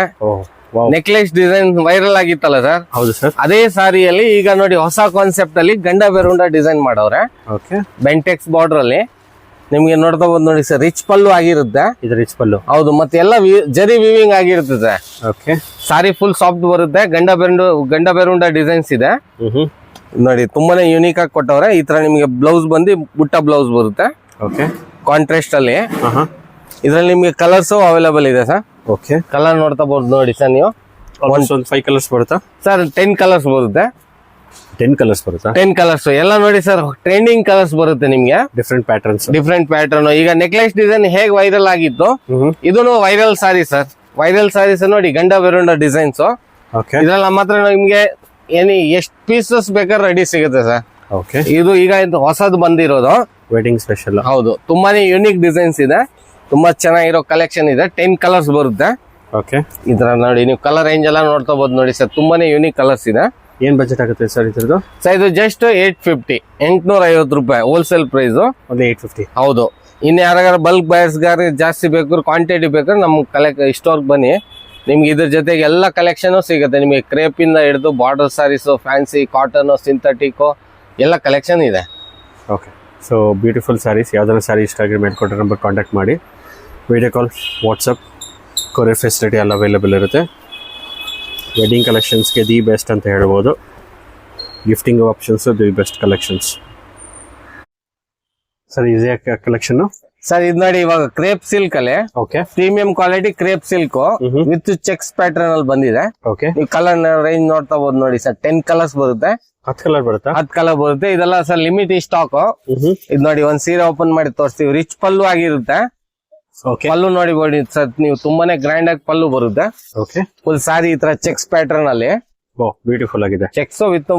ನೆಕ್ಲೆಸ್ ಡಿಸೈನ್ ವೈರಲ್ ಆಗಿತ್ತಲ್ಲ ಸರ್? ಹೌದು ಸರ್. ಅದೇ ಸಾರಿಯಲ್ಲಿ ಈಗ ನೋಡಿ ಹೊಸ ಕಾನ್ಸೆಪ್ಟ್ ಅಲ್ಲಿ ಗಂಡ ಬೆರುಂಡ ಡಿಸೈನ್ ಮಾಡವ್ರೆ. ಓಕೆ. ಬೆಂಟೆಕ್ಸ್ ಬಾರ್ಡರ್ ಅಲ್ಲಿ ನಿಮ್ಗೆ ನೋಡ್ತಾ ಬಂದ್ ನೋಡಿ ಸರ್, ರಿಚ್ ಪಲ್ಲು ಆಗಿರುತ್ತೆ. ಇದು ರಿಚ್ ಪಲ್ಲು. ಹೌದು, ಮತ್ತೆ ಎಲ್ಲ ಜರಿ ವಿವಿಂಗ್ ಆಗಿರ್ತದೆ. ಓಕೆ. ಸಾರಿ ಫುಲ್ ಸಾಫ್ಟ್ ಬರುತ್ತೆ. ಗಂಡ ಬೆರುಂಡ ಡಿಸೈನ್ಸ್ ಇದೆ ನೋಡಿ, ತುಂಬಾನೇ ಯೂನಿಕ್ ಆಗಿ ಕೊಟ್ಟವ್ರೆ. ಈ ತರ ನಿಮ್ಗೆ ಬ್ಲೌಸ್ ಬಂದು ಬುಟ್ಟ ಬ್ಲೌಸ್ ಬರುತ್ತೆ. ಓಕೆ. ಕಾಂಟ್ರಾಸ್ಟ್ ಅಲ್ಲಿ ಇದ್ರಲ್ಲಿ ನಿಮ್ಗೆ ಕಲರ್ಸ್ ಅವೈಲೇಬಲ್ ಇದೆ ಸರ್. ಓಕೆ. ಕಲರ್ ನೋಡ್ತಾ ಬಹುದು ನೋಡಿ ಸರ್ ನೀವು. 5 ಕಲರ್ಸ್ ಬರುತ್ತಾ ಸರ್? 10 ಕಲರ್ಸ್ ಬರುತ್ತೆ. 10 ಕಲರ್ಸ್ ಬರುತ್ತಾ? 10 ಕಲರ್ಸ್ ಎಲ್ಲ ನೋಡಿ ಸರ್, ಟ್ರೆಂಡಿಂಗ್ ಕಲರ್ಸ್ ಬರುತ್ತೆ ನಿಮ್ಗೆ. Different pattern. ಈಗ ನೆಕ್ಲೆಸ್ ಡಿಸೈನ್ ಹೇಗ್ ವೈರಲ್ ಆಗಿತ್ತು, ಇದನ್ನು viral saree sir. Viral sarees ನೋಡಿ, ಗಂಡ ಬೆರುಂಡ ಡಿಸೈನ್ಸ್. ಓಕೆ. ಇದ್ರಲ್ಲಿ ನಮ್ಮ ಹತ್ರ ನಿಮ್ಗೆ ಏನಿ ಎಷ್ಟ್ ಪೀಸಸ್ ಬೇಕಾದ್ರೆ ರೆಡಿ ಸಿಗುತ್ತೆ ಸರ್. ಓಕೆ, ಇದು ಈಗ ಇದು ಹೊಸದು ಬಂದಿರೋದು. Wedding special. ಹೌದು, ತುಂಬಾನೇ ಯುನಿಕ್ ಡಿಸೈನ್ಸ್ ಇದೆ, ತುಂಬಾ ಚೆನ್ನಾಗಿರೋ ಕಲೆಕ್ಷನ್ ಇದೆ. 10 ಕಲರ್ಸ್ ಬರುತ್ತೆ. ಓಕೆ, ಈ ತರ ನೋಡಿ, ನೀವು ಕಲರ್ ರೇಂಜ್ ಎಲ್ಲ ನೋಡ್ಕೋಬಹುದು ನೋಡಿ ಸರ್, ತುಂಬಾನೇ ಯೂನಿಕ್ ಕಲರ್ಸ್ ಇದೆ. ಏನ್ ಬಜೆಟ್ ಆಗುತ್ತೆ ಸರ್ ಇದ್ರದ್ದು? ಸರ್ ಇದು ಜಸ್ಟ್ 850 850 ರೂಪಾಯಿ ಹೋಲ್ಸೇಲ್ ಪ್ರೈಸ್. ಒಂದು 850. ಹೌದು, ಇನ್ನು ಯಾರಾಗಾರ ಬಲ್ಕ್ ಬಯರ್ಸ್ ಗಾರ ಜಾಸ್ತಿ ಬೇಕಾದ್ರೆ ಕ್ವಾಂಟಿಟಿ ಬೇಕಾದ್ರೆ ನಮ್ ಸ್ಟೋರ್ ಬನ್ನಿ, ನಿಮ್ಗೆ ಇದ್ರ ಜೊತೆಗೆ ಎಲ್ಲ ಕಲೆಕ್ಷನ್ ಸಿಗುತ್ತೆ. ನಿಮಗೆ ಕ್ರೇಪ್ ಇಂದ ಹಿಡಿದು border sarees, fancy, cotton, synthetic ಎಲ್ಲ ಕಲೆಕ್ಷನ್ ಇದೆ. Okay, so beautiful sarees. ಯಾವ್ದಾರ ಸ್ಯಾರಿ ಇಷ್ಟ ಆಗಿ ಮೇಲೆ ಕೊಟ್ಟರೆ ನಂಬರ್ ಕಾಂಟ್ಯಾಕ್ಟ್ ಮಾಡಿ. Video call, WhatsApp, courier facility ಎಲ್ಲ ಅವೈಲೇಬಲ್ ಇರುತ್ತೆ. ವೆಡ್ಡಿಂಗ್ ಕಲೆಕ್ಷನ್ಸ್ಗೆ ದಿ ಬೆಸ್ಟ್ ಅಂತ ಹೇಳ್ಬೋದು. Gifting options the best collections. Sir easy collection. Sir ಇದು ನೋಡಿ, ಇವಾಗ ಕ್ರೇಪ್ ಸಿಲ್ಕ್ ಅಲ್ಲಿ okay, premium quality crepe silk with checks pattern ಅಲ್ಲಿ ಬಂದಿದೆ. ಓಕೆ, ನೀವು ಕಲರ್ ರೇಂಜ್ ನೋಡ್ತಾ ಹೋದ್ ನೋಡಿ ಸರ್, 10 ಕಲರ್ಸ್ ಬರುತ್ತೆ. 10 ಕಲರ್ ಬರುತ್ತಾ? 10 ಕಲರ್ ಬರುತ್ತೆ. ಇದೆಲ್ಲ ಸರ್ ಲಿಮಿಟ್ ಸ್ಟಾಕ್. ಇದು ನೋಡಿ, ಒಂದ್ ಸೀರೆ ಓಪನ್ ಮಾಡಿ ತೋರಿಸ್ತೀವಿ. ರಿಚ್ ಪಲ್ಲು ಆಗಿರುತ್ತೆ. ಓಕೆ, ಪಲ್ಲು ನೋಡಿ ಬೋಡಿ ಸರ್, ನೀವು ತುಂಬಾನೇ ಗ್ರ್ಯಾಂಡ್ ಆಗಿ ಪಲ್ಲು ಬರುತ್ತೆ. ಓಕೆ, ಫುಲ್ ಸಾರಿ ಈ ತರ ಚೆಕ್ಸ್ ಪ್ಯಾಟರ್ನ್ ಅಲ್ಲಿ, ಓ ಬ್ಯೂಟಿಫುಲ್ ಆಗಿದೆ. ಚೆಕ್ಸ್ ವಿತ್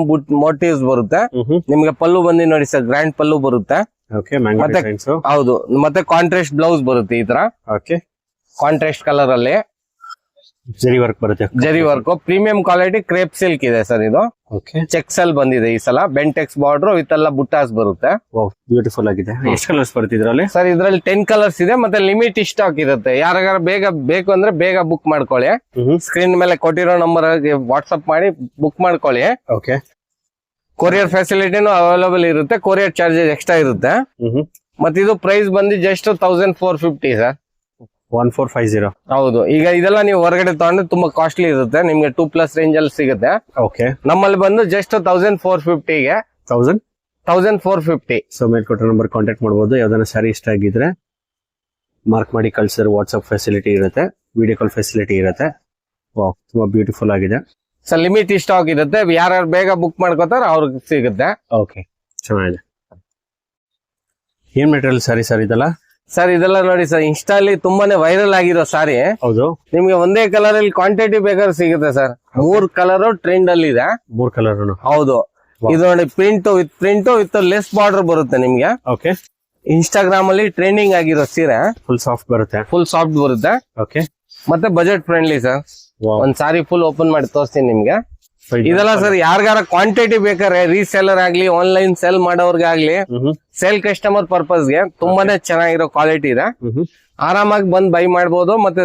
ಮೋಟಿವ್ಸ್ ಬರುತ್ತೆ. ನಿಮ್ಗೆ ಪಲ್ಲು ಬಂದಿ ನೋಡಿ ಸರ್, ಗ್ರ್ಯಾಂಡ್ ಪಲ್ಲು ಬರುತ್ತೆ. ಓಕೆ, ಮ್ಯಾಂಗೋ ಮತ್ತೆ ಡಿಸೈನ್ಸ್. ಹೌದು, ಮತ್ತೆ ಕಾಂಟ್ರಾಸ್ಟ್ ಬ್ಲೌಸ್ ಬರುತ್ತೆ ಈ ತರ. ಓಕೆ, ಕಾಂಟ್ರಾಸ್ಟ್ ಕಲರ್ ಅಲ್ಲಿ ಜರಿ ವರ್ಕ್ ಬರುತ್ತೆ. ಜರಿ work premium quality crepe silk ಇದೆ ಸರ್. ಇದು ಓಕೆ, ಚೆಕ್ಸ್ ಅಲ್ಲಿ ಬಂದಿದೆ ಈ ಸಲ. ಬೆಂಟೆಕ್ಸ್ ಬಾರ್ಡರ್ ವಿತ್ ಎಲ್ಲ ಬುಟ್ಟಾಸ್ ಬರುತ್ತೆ. ಓ ಬ್ಯೂಟಿಫುಲ್ ಆಗಿದೆ. ಎಷ್ಟು ಕಲರ್ಸ್ ಬರುತ್ತೆ ಇದರಲ್ಲಿ? ಸರ್ ಇದ್ರಲ್ಲಿ 10 ಕಲರ್ಸ್ ಇದೆ, ಮತ್ತೆ ಲಿಮಿಟ್ ಸ್ಟಾಕ್ ಇರುತ್ತೆ. ಯಾರಿಗಾರ ಬೇಗ ಬೇಕು ಅಂದ್ರೆ ಬೇಗ ಬುಕ್ ಮಾಡ್ಕೊಳ್ಳಿ. ಸ್ಕ್ರೀನ್ ಮೇಲೆ ಕೊಟ್ಟಿರೋ ನಂಬರ್ ವಾಟ್ಸ್ಆಪ್ ಮಾಡಿ ಬುಕ್ ಮಾಡ್ಕೊಳ್ಳಿ. ಓಕೆ, ಕೊರಿಯರ್ ಫೆಸಿಲಿಟಿನೂ ಅವೈಲೇಬಲ್ ಇರುತ್ತೆ. ಕೊರಿಯರ್ ಚಾರ್ಜಸ್ ಎಕ್ಸ್ಟ್ರಾ ಇರುತ್ತೆ. ಮತ್ತೆ ಇದು ಪ್ರೈಸ್ ಬಂದು ಜಸ್ಟ್ 1450 ಸರ್. 1450. ಹೌದು, ಈಗ ಇದೆಲ್ಲ ನೀವು ಹೊರಗಡೆ ತಗೊಂಡ್ರೆ ತುಂಬಾ ಕಾಸ್ಟ್ಲಿ ಇರುತ್ತೆ. ನಿಮ್ಗೆ 2+ ರೇಂಜ್ ಅಲ್ಲಿ ಸಿಗುತ್ತೆ. ಓಕೆ, ನಮ್ಮಲ್ಲಿ ಬಂದು ಜಸ್ಟ್ 1450ಗೆ 1450. ಸೊ ಮೇಲೆ ಕೊಟ್ಟ ನಂಬರ್ ಕಾಂಟ್ಯಾಕ್ಟ್ ಮಾಡಬಹುದು. ಯಾವ್ದಾನ ಸ್ಯಾರಿ ಇಷ್ಟ ಆಗಿದ್ರೆ ಮಾರ್ಕ್ ಮಾಡಿ ಕಳ್ಸಿದ್ರೆ ವಾಟ್ಸ್ಆಪ್ ಫೆಸಿಲಿಟಿ ಇರುತ್ತೆ, ವಿಡಿಯೋ ಕಾಲ್ ಫೆಸಿಲಿಟಿ ಇರುತ್ತೆ. ವಾವ್, ತುಂಬಾ ಬ್ಯೂಟಿಫುಲ್ ಆಗಿದೆ. ಸರ್ ಲಿಮಿಟ್ ಸ್ಟಾಕ್ ಇರುತ್ತೆ. ಯಾರ್ಯಾರು ಬೇಗ ಬುಕ್ ಮಾಡ್ಕೋತಾರ ಅವ್ರಿಗೆ ಸಿಗುತ್ತೆ. ಓಕೆ, ಚೆನ್ನಾಗಿದೆ. ಏನ್ ಮೆಟೀರಿಯಲ್ ಸ್ಯಾರಿ ಸರ್ ಇದೆಲ್ಲ? ಸರ್ ಇದೆಲ್ಲ ನೋಡಿ ಸರ್, ಇನ್ಸ್ಟಾ ಅಲ್ಲಿ ತುಂಬಾನೇ ವೈರಲ್ ಆಗಿರೋ ಸಾರಿ. ಹೌದು, ನಿಮ್ಗೆ ಒಂದೇ ಕಲರ್ ಅಲ್ಲಿ ಕ್ವಾಂಟಿಟಿ ಬೇಕಾದ್ರೆ ಸಿಗುತ್ತೆ ಸರ್. 3 ಕಲರ್ ಟ್ರೆಂಡ್ ಅಲ್ಲಿ ಇದೆ. 3 ಕಲರ್. ಹೌದು, ಇದು ನೋಡಿ ಪ್ರಿಂಟ್ ವಿತ್ ಲೆಸ್ ಬಾರ್ಡರ್ ಬರುತ್ತೆ ನಿಮ್ಗೆ. ಓಕೆ, ಇನ್ಸ್ಟಾಗ್ರಾಮ್ ಅಲ್ಲಿ ಟ್ರೆಂಡಿಂಗ್ ಆಗಿರೋ ಸೀರೆ. ಫುಲ್ ಸಾಫ್ಟ್ ಬರುತ್ತೆ. ಫುಲ್ ಸಾಫ್ಟ್ ಬರುತ್ತೆ. ಓಕೆ, ಮತ್ತೆ ಬಜೆಟ್ ಫ್ರೆಂಡ್ಲಿ ಸರ್. ಒಂದ್ ಸಾರಿ ಫುಲ್ ಓಪನ್ ಮಾಡಿ ತೋರಿಸ್ತೀನಿ ನಿಮ್ಗೆ. ಇದೆಲ್ಲ ಸರ್ ಯಾರಿಗಾರ ಕ್ವಾಂಟಿಟಿ ಬೇಕಾದ್ರೆ ರೀಸೆಲ್ಲರ್ ಆಗ್ಲಿ, ಆನ್ಲೈನ್ ಸೆಲ್ ಮಾಡೋರ್ಗೆ ಆಗ್ಲಿ, ಸೇಲ್ ಕಸ್ಟಮರ್ ಪರ್ಪಸ್ ಗೆ ತುಂಬಾನೇ ಚೆನ್ನಾಗಿರೋ ಕ್ವಾಲಿಟಿ ಇದೆ. ಆರಾಮಾಗಿ ಬಂದ್ ಬೈ ಮಾಡ್ಬೋದು, ಮತ್ತೆ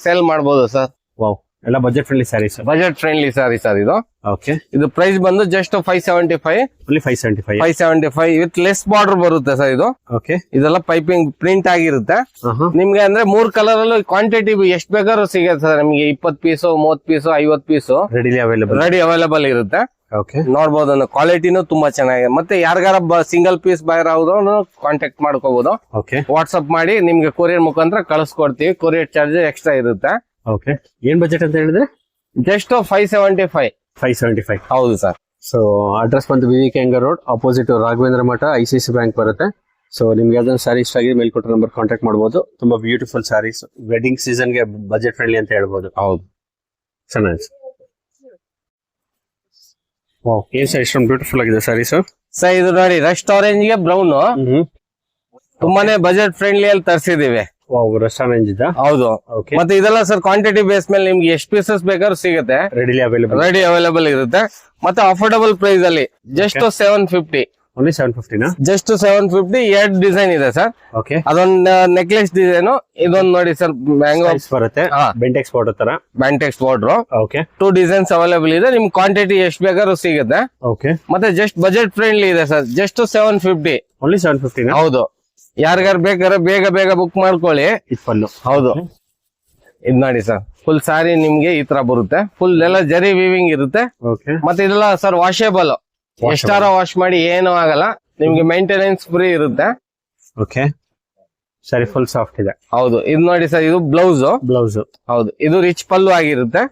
ಸೇಲ್ ಮಾಡ್ಬೋದು ಸರ್. ವಾವ್, ಎಲ್ಲ budget friendly sari sir. Budget friendly sorry sir ಇದು. ಓಕೆ, ಇದು ಪ್ರೈಸ್ ಬಂದು just 575. Only 575. 575 with less border ಬರುತ್ತೆ ಸರ್ ಇದು. ಓಕೆ, ಇದೆಲ್ಲ ಪೈಪಿಂಗ್ ಪ್ರಿಂಟ್ ಆಗಿರುತ್ತೆ. ನಿಮ್ಗೆ ಅಂದ್ರೆ 3 ಕಲರ್ ಅಲ್ಲೂ ಕ್ವಾಂಟಿಟಿ ಎಷ್ಟು ಬೇಕಾದ್ರೂ ಸಿಗುತ್ತೆ ಸರ್. ನಿಮ್ಗೆ 20 piece, 30 piece, 50 piece ready available ಇರುತ್ತೆ. ಓಕೆ, ನೋಡ್ಬೋದು. ಕ್ವಾಲಿಟಿನೂ ತುಂಬಾ ಚೆನ್ನಾಗಿದೆ. ಮತ್ತೆ ಯಾರಿಗಾರ ಸಿಂಗಲ್ ಪೀಸ್ ಬೈರ್ ಆದ್ರೂ ಕಾಂಟ್ಯಾಕ್ಟ್ ಮಾಡ್ಕೋಬಹುದು. ಓಕೆ, ವಾಟ್ಸ್ಆಪ್ ಮಾಡಿ ನಿಮ್ಗೆ ಕೊರಿಯರ್ ಮುಖಾಂತರ ಕಳಿಸ್ಕೊಡ್ತೀವಿ. ಕೊರಿಯರ್ ಚಾರ್ಜ್ ಎಕ್ಸ್ಟ್ರಾ ಇರುತ್ತೆ. ಓಕೆ, ಏನ್ ಬಜೆಟ್ ಅಂತ ಹೇಳಿದ್ರೆ? ಜಸ್ಟ್ 575. 575. ಹೌದು ಸರ್. ಸೊ ಅಡ್ರೆಸ್ ಬಂದು ವಿವೇಕಾನಂದ ರೋಡ್, ಅಪೋಸಿಟ್ ರಾಘವೇಂದ್ರ ಮಠ, ICICI ಬ್ಯಾಂಕ್ ಬರುತ್ತೆ. ಸೊ ನಿಮ್ಗೆ ಯಾವ್ದಾದ್ರು ಸ್ಯಾರಿ ಇಷ್ಟ ಆಗಿದೆ ಮೇಲೆ ಕೊಟ್ಟ ನಂಬರ್ ಕಾಂಟ್ಯಾಕ್ಟ್ ಮಾಡಬಹುದು. ತುಂಬಾ ಬ್ಯೂಟಿಫುಲ್ ಸ್ಯಾರೀಸ್, ವೆಡ್ಡಿಂಗ್ ಸೀಸನ್ ಗೆ ಬಜೆಟ್ ಫ್ರೆಂಡ್ಲಿ ಅಂತ ಹೇಳ್ಬೋದು. ಹೌದು, ಚೆನ್ನಾಗಿದೆ. ವಾವ್, ಏನ್ ಸರ್ ಇಷ್ಟೊಂದು ಬ್ಯೂಟಿಫುಲ್ ಆಗಿದೆ ಸ್ಯಾರೀಸ್? ಸರ್ ಇದು ನೋಡಿ, ರಸ್ಟ್ ಆರೆಂಜ್ ಗೆ ಬ್ರೌನ್ ತುಂಬಾನೇ ಬಜೆಟ್ ಫ್ರೆಂಡ್ಲಿ ಅಲ್ಲಿ ತರಿಸಿದೀವಿ. ವಾವ್, ರೆಸ್ಟೋರೆಂಟ್ ಇದೆ. ಹೌದು, ಓಕೆ, ಮತ್ತೆ ಇದೆಲ್ಲ ಸರ್ ಕ್ವಾಂಟಿಟಿ ಬೇಸ್ ಮೇಲೆ ನಿಮ್ಗೆ ಎಷ್ಟು ಪೀಸಸ್ ಬೇಕಾದ್ರೂ ಸಿಗುತ್ತೆ. ರೆಡಿ ಅವೈಲೇಬಲ್ ಇರುತ್ತೆ. ಮತ್ತೆ ಅಫೋರ್ಡಬಲ್ ಪ್ರೈಸ್ ಅಲ್ಲಿ ಜಸ್ಟ್ 750. Only 750 just 750. 2 ಡಿಸೈನ್ ಇದೆ ಸರ್. ಓಕೆ, ಅದೊಂದು ನೆಕ್ಲೆಸ್ ಡಿಸೈನ್, ಇದೊಂದು ನೋಡಿ ಸರ್ ಮ್ಯಾಂಗೋ ಬರುತ್ತೆ. ಬೆಂಟೆಕ್ಸ್ ಬಾರ್ಡರ್ ತರ, ಬ್ಯಾಂಟೆಕ್ಸ್ ಬಾರ್ಡರ್. ಓಕೆ, 2 ಡಿಸೈನ್ಸ್ ಅವೈಲೇಬಲ್ ಇದೆ. ನಿಮ್ ಕ್ವಾಂಟಿಟಿ ಎಷ್ಟು ಬೇಕಾದ್ರೂ ಸಿಗುತ್ತೆ. ಓಕೆ, ಮತ್ತೆ ಜಸ್ಟ್ ಬಜೆಟ್ ಫ್ರೆಂಡ್ಲಿ ಇದೆ ಸರ್. ಜಸ್ಟ್ 750. ಓನ್ಲಿ 750. ಹೌದು, ಯಾರಿಗಾರು ಬೇಕಾದ್ರೆ ಬೇಗ ಬುಕ್ ಮಾಡ್ಕೊಳ್ಳಿ. ಪಲ್ಲು. ಹೌದು, ಇದ್ ನೋಡಿ ಸರ್, ಫುಲ್ ಸಾರಿ ನಿಮ್ಗೆ ಈ ತರ ಬರುತ್ತೆ. ಫುಲ್ ಎಲ್ಲ ಜರಿ ವೀವಿಂಗ್ ಇರುತ್ತೆ. ಓಕೆ, ಮತ್ತೆ ಇದೆಲ್ಲ ಸರ್ ವಾಷೇಬಲ್. ಎಷ್ಟಾರ ವಾಶ್ ಮಾಡಿ ಏನೂ ಆಗಲ್ಲ. ನಿಮ್ಗೆ ಮೇಂಟೆನೆನ್ಸ್ ಫ್ರೀ ಇರುತ್ತೆ. ಓಕೆ, ಸರಿ, ಫುಲ್ ಸಾಫ್ಟ್ ಇದೆ. ಹೌದು, ಇದು ನೋಡಿ ಸರ್, ಇದು ಬ್ಲೌಸ್. ಹೌದು, ಇದು ರಿಚ್ ಪಲ್ಲು ಆಗಿರುತ್ತೆ.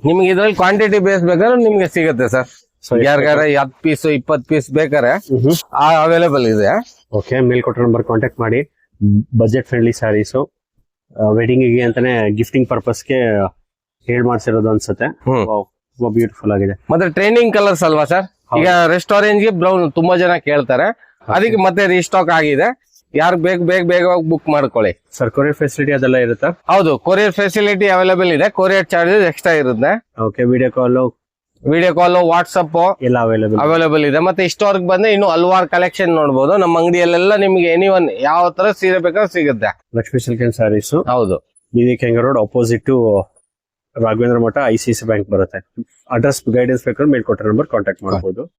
ನಿಮ್ಗೆ ಇದ್ರಲ್ಲಿ ಕ್ವಾಂಟಿಟಿ ಬೇಸ್ ಬೇಕಾದ್ರೆ ನಿಮ್ಗೆ ಸಿಗುತ್ತೆ ಸರ್. ಯಾರಿಗಾರ 10 ಪೀಸ್ 20 ಪೀಸ್ ಬೇಕಾದ್ರೆ ಅವೈಲೇಬಲ್ ಇದೆ. ಓಕೆ, ಮೇಲ್ ಕೊಟ್ಟ ನಂಬರ್ ಕಾಂಟ್ಯಾಕ್ಟ್ ಮಾಡಿ. ಬಜೆಟ್ ಫ್ರೆಂಡ್ಲಿ ಸ್ಯಾರೀಸ್ ವೆಡ್ಡಿಂಗ್ ಗೆ ಅಂತಾನೆ ಗಿಫ್ಟಿಂಗ್ ಪರ್ಪಸ್ಗೆ ಹೇಳ್ ಮಾಡ್ಸಿರೋದು ಅನ್ಸುತ್ತೆ. ತುಂಬಾ ಬ್ಯೂಟಿಫುಲ್ ಆಗಿದೆ. ಮತ್ತೆ ಟ್ರೆಂಡಿಂಗ್ ಕಲರ್ಸ್ ಅಲ್ವಾ ಸರ್, ಈಗ ರೆಸ್ಟೋರೆಂಟ್ ಗೆ ಬ್ರೌನ್ ತುಂಬಾ ಜನ ಕೇಳ್ತಾರೆ, ಅದಕ್ಕೆ ಮತ್ತೆ ರೀಸ್ಟಾಕ್ ಆಗಿದೆ. ಯಾರು ಬೇಗ ಬುಕ್ ಮಾಡ್ಕೊಳ್ಳಿ ಸರ್. ಕೊರಿಯರ್ ಫೆಸಿಲಿಟಿ ಅದೆಲ್ಲ ಇರುತ್ತಾ? ಹೌದು, ಕೊರಿಯರ್ ಫೆಸಿಲಿಟಿ ಅವೈಲೇಬಲ್ ಇದೆ. ಕೊರಿಯರ್ ಚಾರ್ಜಸ್ ಎಕ್ಸ್ಟ್ರಾ ಇರುತ್ತೆ. ಓಕೆ. ವಿಡಿಯೋ ಕಾಲ್ ವಾಟ್ಸಪ್ ಎಲ್ಲ ಅವೈಲೇಬಲ್ ಇದೆ. ಮತ್ತೆ ಸ್ಟೋರ್ಗೆ ಬಂದ್ರೆ ಇನ್ನು ಹಲವಾರು ಕಲೆಕ್ಷನ್ ನೋಡಬಹುದು. ನಮ್ಮ ಅಂಗಡಿಯಲ್ಲೆಲ್ಲ ನಿಮ್ಗೆ ಎನಿವನ್ ಯಾವ ತರ ಸೀರೆ ಬೇಕಾದ್ರೂ ಸಿಗುತ್ತೆ. Lakshmi silk and saris. ಹೌದು, BV ಕೆಂಗ ರೋಡ್ ಅಪೋಸಿಟ್ ರಾಘವೇಂದ್ರ ಮಠ ICICI ಬ್ಯಾಂಕ್ ಬರುತ್ತೆ. ಅಡ್ರೆಸ್ ಗೈಡೆನ್ಸ್ ಬೇಕಾದ್ರೆ ಮೇಲ್ಕೊಟ್ಟ ನಂಬರ್ ಕಾಂಟ್ಯಾಕ್ಟ್ ಮಾಡಬಹುದು.